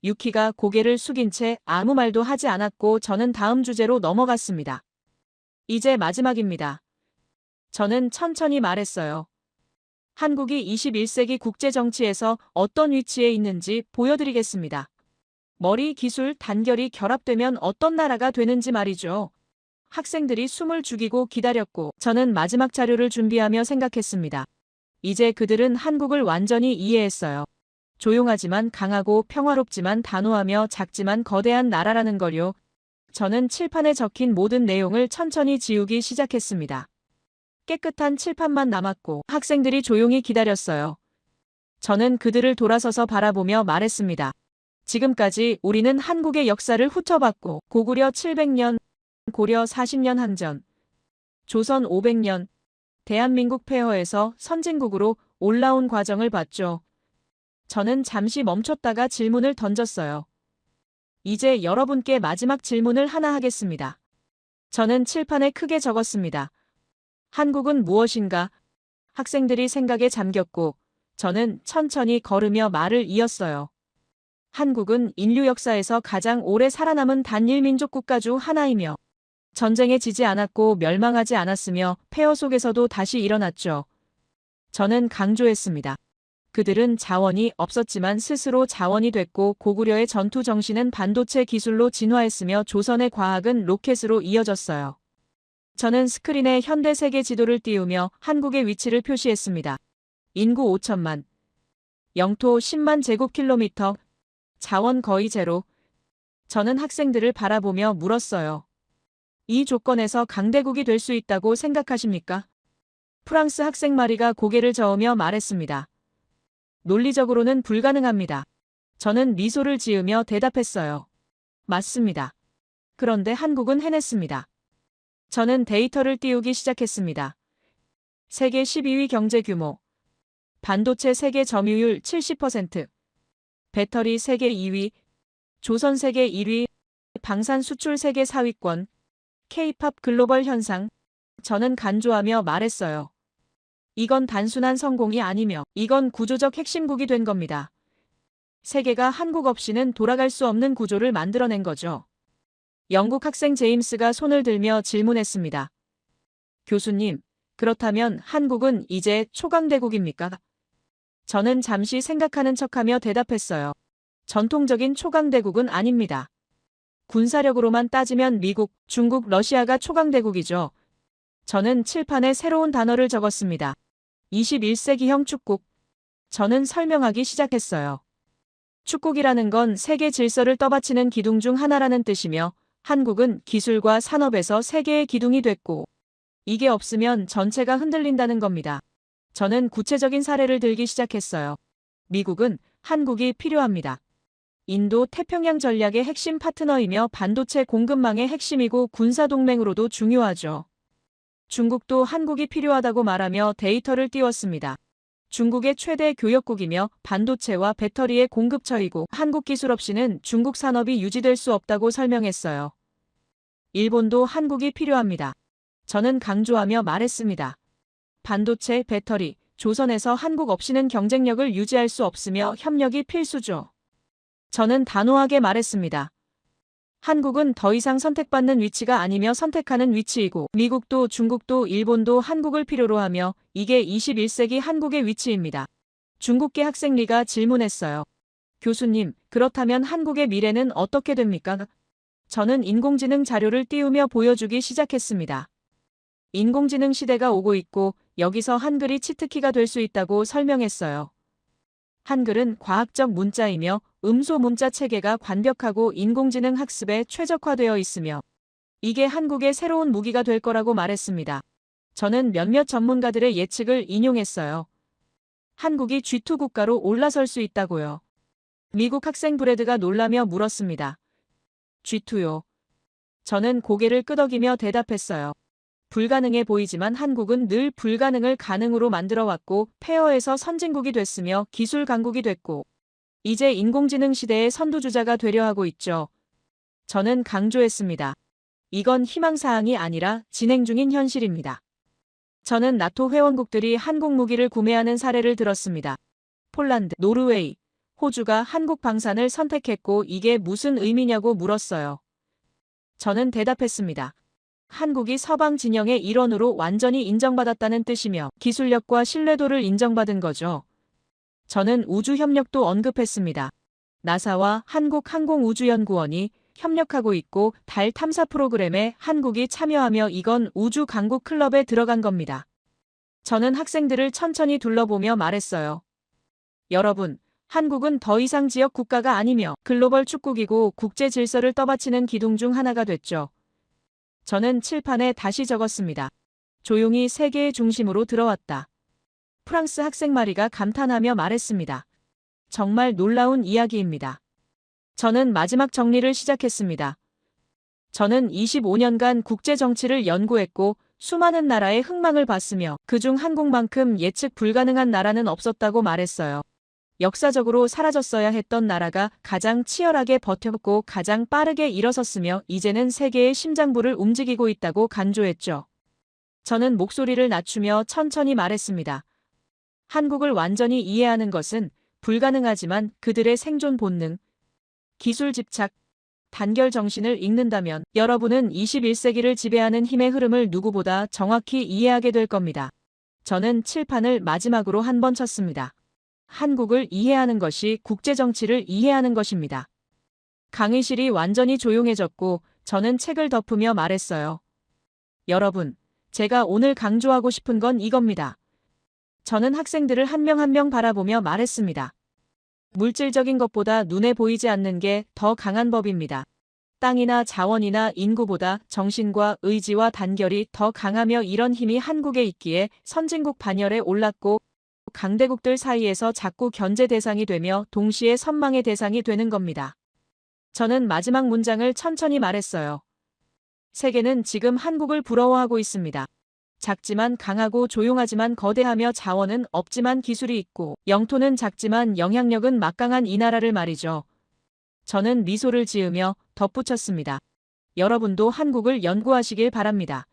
유키가 고개를 숙인 채 아무 말도 하지 않았고 저는 다음 주제로 넘어갔습니다. 이제 마지막입니다. 저는 천천히 말했어요. 한국이 21세기 국제정치에서 어떤 위치에 있는지 보여드리겠습니다. 머리, 기술, 단결이 결합되면 어떤 나라가 되는지 말이죠. 학생들이 숨을 죽이고 기다렸고 저는 마지막 자료를 준비하며 생각했습니다. 이제 그들은 한국을 완전히 이해했어요. 조용하지만 강하고 평화롭지만 단호하며 작지만 거대한 나라라는 걸요. 저는 칠판에 적힌 모든 내용을 천천히 지우기 시작했습니다. 깨끗한 칠판만 남았고 학생들이 조용히 기다렸어요. 저는 그들을 돌아서서 바라보며 말했습니다. 지금까지 우리는 한국의 역사를 훑어봤고 고구려 700년, 고려 40년 한전, 조선 500년, 대한민국 폐허에서 선진국으로 올라온 과정을 봤죠. 저는 잠시 멈췄다가 질문을 던졌어요. 이제 여러분께 마지막 질문을 하나 하겠습니다. 저는 칠판에 크게 적었습니다. 한국은 무엇인가? 학생들이 생각에 잠겼고 저는 천천히 걸으며 말을 이었어요. 한국은 인류 역사에서 가장 오래 살아남은 단일 민족 국가 중 하나이며 전쟁에 지지 않았고 멸망하지 않았으며 폐허 속에서도 다시 일어났죠. 저는 강조했습니다. 그들은 자원이 없었지만 스스로 자원이 됐고 고구려의 전투 정신은 반도체 기술로 진화했으며 조선의 과학은 로켓으로 이어졌어요. 저는 스크린에 현대 세계 지도를 띄우며 한국의 위치를 표시했습니다. 인구 5천만, 영토 10만 제곱킬로미터, 자원 거의 제로. 저는 학생들을 바라보며 물었어요. 이 조건에서 강대국이 될 수 있다고 생각하십니까? 프랑스 학생 마리가 고개를 저으며 말했습니다. 논리적으로는 불가능합니다. 저는 미소를 지으며 대답했어요. 맞습니다. 그런데 한국은 해냈습니다. 저는 데이터를 띄우기 시작했습니다. 세계 12위 경제 규모, 반도체 세계 점유율 70%, 배터리 세계 2위, 조선 세계 1위, 방산 수출 세계 4위권, K-팝 글로벌 현상. 저는 간조하며 말했어요. 이건 단순한 성공이 아니며 이건 구조적 핵심국이 된 겁니다. 세계가 한국 없이는 돌아갈 수 없는 구조를 만들어낸 거죠. 영국 학생 제임스가 손을 들며 질문했습니다. 교수님, 그렇다면 한국은 이제 초강대국입니까? 저는 잠시 생각하는 척하며 대답했어요. 전통적인 초강대국은 아닙니다. 군사력으로만 따지면 미국, 중국, 러시아가 초강대국이죠. 저는 칠판에 새로운 단어를 적었습니다. 21세기형 축국. 저는 설명하기 시작했어요. 축국이라는 건 세계 질서를 떠받치는 기둥 중 하나라는 뜻이며 한국은 기술과 산업에서 세계의 기둥이 됐고 이게 없으면 전체가 흔들린다는 겁니다. 저는 구체적인 사례를 들기 시작했어요. 미국은 한국이 필요합니다. 인도 태평양 전략의 핵심 파트너이며 반도체 공급망의 핵심이고 군사동맹으로도 중요하죠. 중국도 한국이 필요하다고 말하며 데이터를 띄웠습니다. 중국의 최대 교역국이며 반도체와 배터리의 공급처이고 한국 기술 없이는 중국 산업이 유지될 수 없다고 설명했어요. 일본도 한국이 필요합니다. 저는 강조하며 말했습니다. 반도체, 배터리, 조선에서 한국 없이는 경쟁력을 유지할 수 없으며 협력이 필수죠. 저는 단호하게 말했습니다. 한국은 더 이상 선택받는 위치가 아니며 선택하는 위치이고 미국도 중국도 일본도 한국을 필요로 하며 이게 21세기 한국의 위치입니다. 중국계 학생 리가 질문했어요. 교수님, 그렇다면 한국의 미래는 어떻게 됩니까? 저는 인공지능 자료를 띄우며 보여주기 시작했습니다. 인공지능 시대가 오고 있고 여기서 한글이 치트키가 될 수 있다고 설명했어요. 한글은 과학적 문자이며 음소 문자 체계가 완벽하고 인공지능 학습에 최적화되어 있으며 이게 한국의 새로운 무기가 될 거라고 말했습니다. 저는 몇몇 전문가들의 예측을 인용했어요. 한국이 G2 국가로 올라설 수 있다고요. 미국 학생 브래드가 놀라며 물었습니다. G2요. 저는 고개를 끄덕이며 대답했어요. 불가능해 보이지만 한국은 늘 불가능을 가능으로 만들어왔고 페어에서 선진국이 됐으며 기술 강국이 됐고 이제 인공지능 시대의 선두주자가 되려 하고 있죠. 저는 강조했습니다. 이건 희망사항이 아니라 진행 중인 현실입니다. 저는 나토 회원국들이 한국 무기를 구매하는 사례를 들었습니다. 폴란드, 노르웨이, 호주가 한국 방산을 선택했고 이게 무슨 의미냐고 물었어요. 저는 대답했습니다. 한국이 서방 진영의 일원으로 완전히 인정받았다는 뜻이며 기술력과 신뢰도를 인정받은 거죠. 저는 우주협력도 언급했습니다. 나사와 한국항공우주연구원이 협력하고 있고 달 탐사 프로그램에 한국이 참여하며 이건 우주 강국 클럽에 들어간 겁니다. 저는 학생들을 천천히 둘러보며 말했어요. 여러분, 한국은 더 이상 지역 국가가 아니며 글로벌 축국이고 국제 질서를 떠받치는 기둥 중 하나가 됐죠. 저는 칠판에 다시 적었습니다. 조용히 세계의 중심으로 들어왔다. 프랑스 학생 마리가 감탄하며 말했습니다. 정말 놀라운 이야기입니다. 저는 마지막 정리를 시작했습니다. 저는 25년간 국제 정치를 연구했고 수많은 나라의 흥망을 봤으며 그중 한국만큼 예측 불가능한 나라는 없었다고 말했어요. 역사적으로 사라졌어야 했던 나라가 가장 치열하게 버텼고 가장 빠르게 일어섰으며 이제는 세계의 심장부를 움직이고 있다고 간조했죠. 저는 목소리를 낮추며 천천히 말했습니다. 한국을 완전히 이해하는 것은 불가능하지만 그들의 생존 본능, 기술 집착, 단결 정신을 읽는다면 여러분은 21세기를 지배하는 힘의 흐름을 누구보다 정확히 이해하게 될 겁니다. 저는 칠판을 마지막으로 한 번 쳤습니다. 한국을 이해하는 것이 국제정치를 이해하는 것입니다. 강의실이 완전히 조용해졌고 저는 책을 덮으며 말했어요. 여러분, 제가 오늘 강조하고 싶은 건 이겁니다. 저는 학생들을 한 명 한 명 바라보며 말했습니다. 물질적인 것보다 눈에 보이지 않는 게 더 강한 법입니다. 땅이나 자원이나 인구보다 정신과 의지와 단결이 더 강하며 이런 힘이 한국에 있기에 선진국 반열에 올랐고 강대국들 사이에서 자꾸 견제 대상이 되며 동시에 선망의 대상이 되는 겁니다. 저는 마지막 문장을 천천히 말했어요. 세계는 지금 한국을 부러워하고 있습니다. 작지만 강하고 조용하지만 거대하며 자원은 없지만 기술이 있고 영토는 작지만 영향력은 막강한 이 나라를 말이죠. 저는 미소를 지으며 덧붙였습니다. 여러분도 한국을 연구하시길 바랍니다.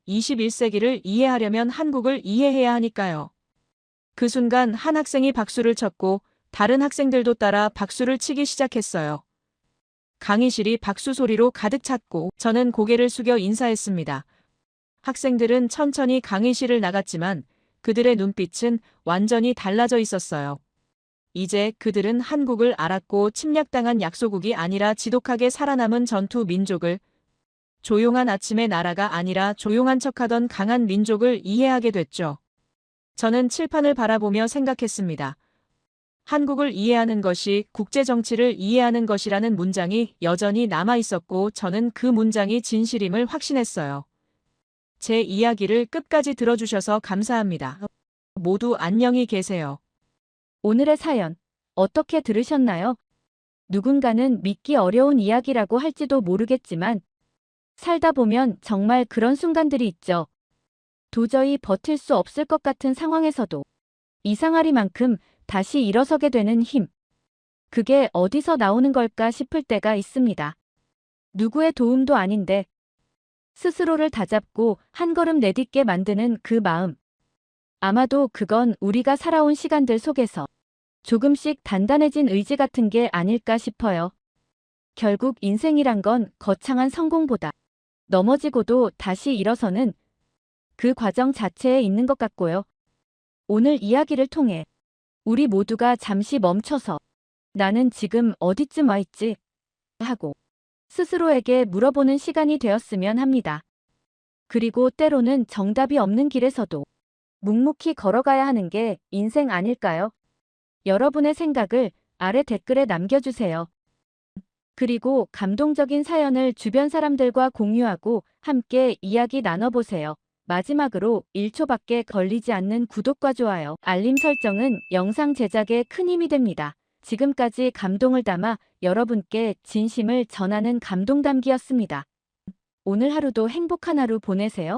21세기를 이해하려면 한국을 이해해야 하니까요. 그 순간 한 학생이 박수를 쳤고 다른 학생들도 따라 박수를 치기 시작했어요. 강의실이 박수 소리로 가득 찼고 저는 고개를 숙여 인사했습니다. 학생들은 천천히 강의실을 나갔지만 그들의 눈빛은 완전히 달라져 있었어요. 이제 그들은 한국을 알았고 침략당한 약소국이 아니라 지독하게 살아남은 전투 민족을, 조용한 아침의 나라가 아니라 조용한 척하던 강한 민족을 이해하게 됐죠. 저는 칠판을 바라보며 생각했습니다. 한국을 이해하는 것이 국제 정치를 이해하는 것이라는 문장이 여전히 남아 있었고 저는 그 문장이 진실임을 확신했어요. 제 이야기를 끝까지 들어주셔서 감사합니다. 모두 안녕히 계세요. 오늘의 사연 어떻게 들으셨나요? 누군가는 믿기 어려운 이야기라고 할지도 모르겠지만 살다 보면 정말 그런 순간들이 있죠. 도저히 버틸 수 없을 것 같은 상황에서도 이상하리만큼 다시 일어서게 되는 힘. 그게 어디서 나오는 걸까 싶을 때가 있습니다. 누구의 도움도 아닌데 스스로를 다잡고 한 걸음 내딛게 만드는 그 마음. 아마도 그건 우리가 살아온 시간들 속에서 조금씩 단단해진 의지 같은 게 아닐까 싶어요. 결국 인생이란 건 거창한 성공보다 넘어지고도 다시 일어서는 그 과정 자체에 있는 것 같고요. 오늘 이야기를 통해 우리 모두가 잠시 멈춰서 나는 지금 어디쯤 와 있지? 하고 스스로에게 물어보는 시간이 되었으면 합니다. 그리고 때로는 정답이 없는 길에서도 묵묵히 걸어가야 하는 게 인생 아닐까요? 여러분의 생각을 아래 댓글에 남겨주세요. 그리고 감동적인 사연을 주변 사람들과 공유하고 함께 이야기 나눠보세요. 마지막으로 1초밖에 걸리지 않는 구독과 좋아요, 알림 설정은 영상 제작에 큰 힘이 됩니다. 지금까지 감동을 담아 여러분께 진심을 전하는 감동담기였습니다. 오늘 하루도 행복한 하루 보내세요.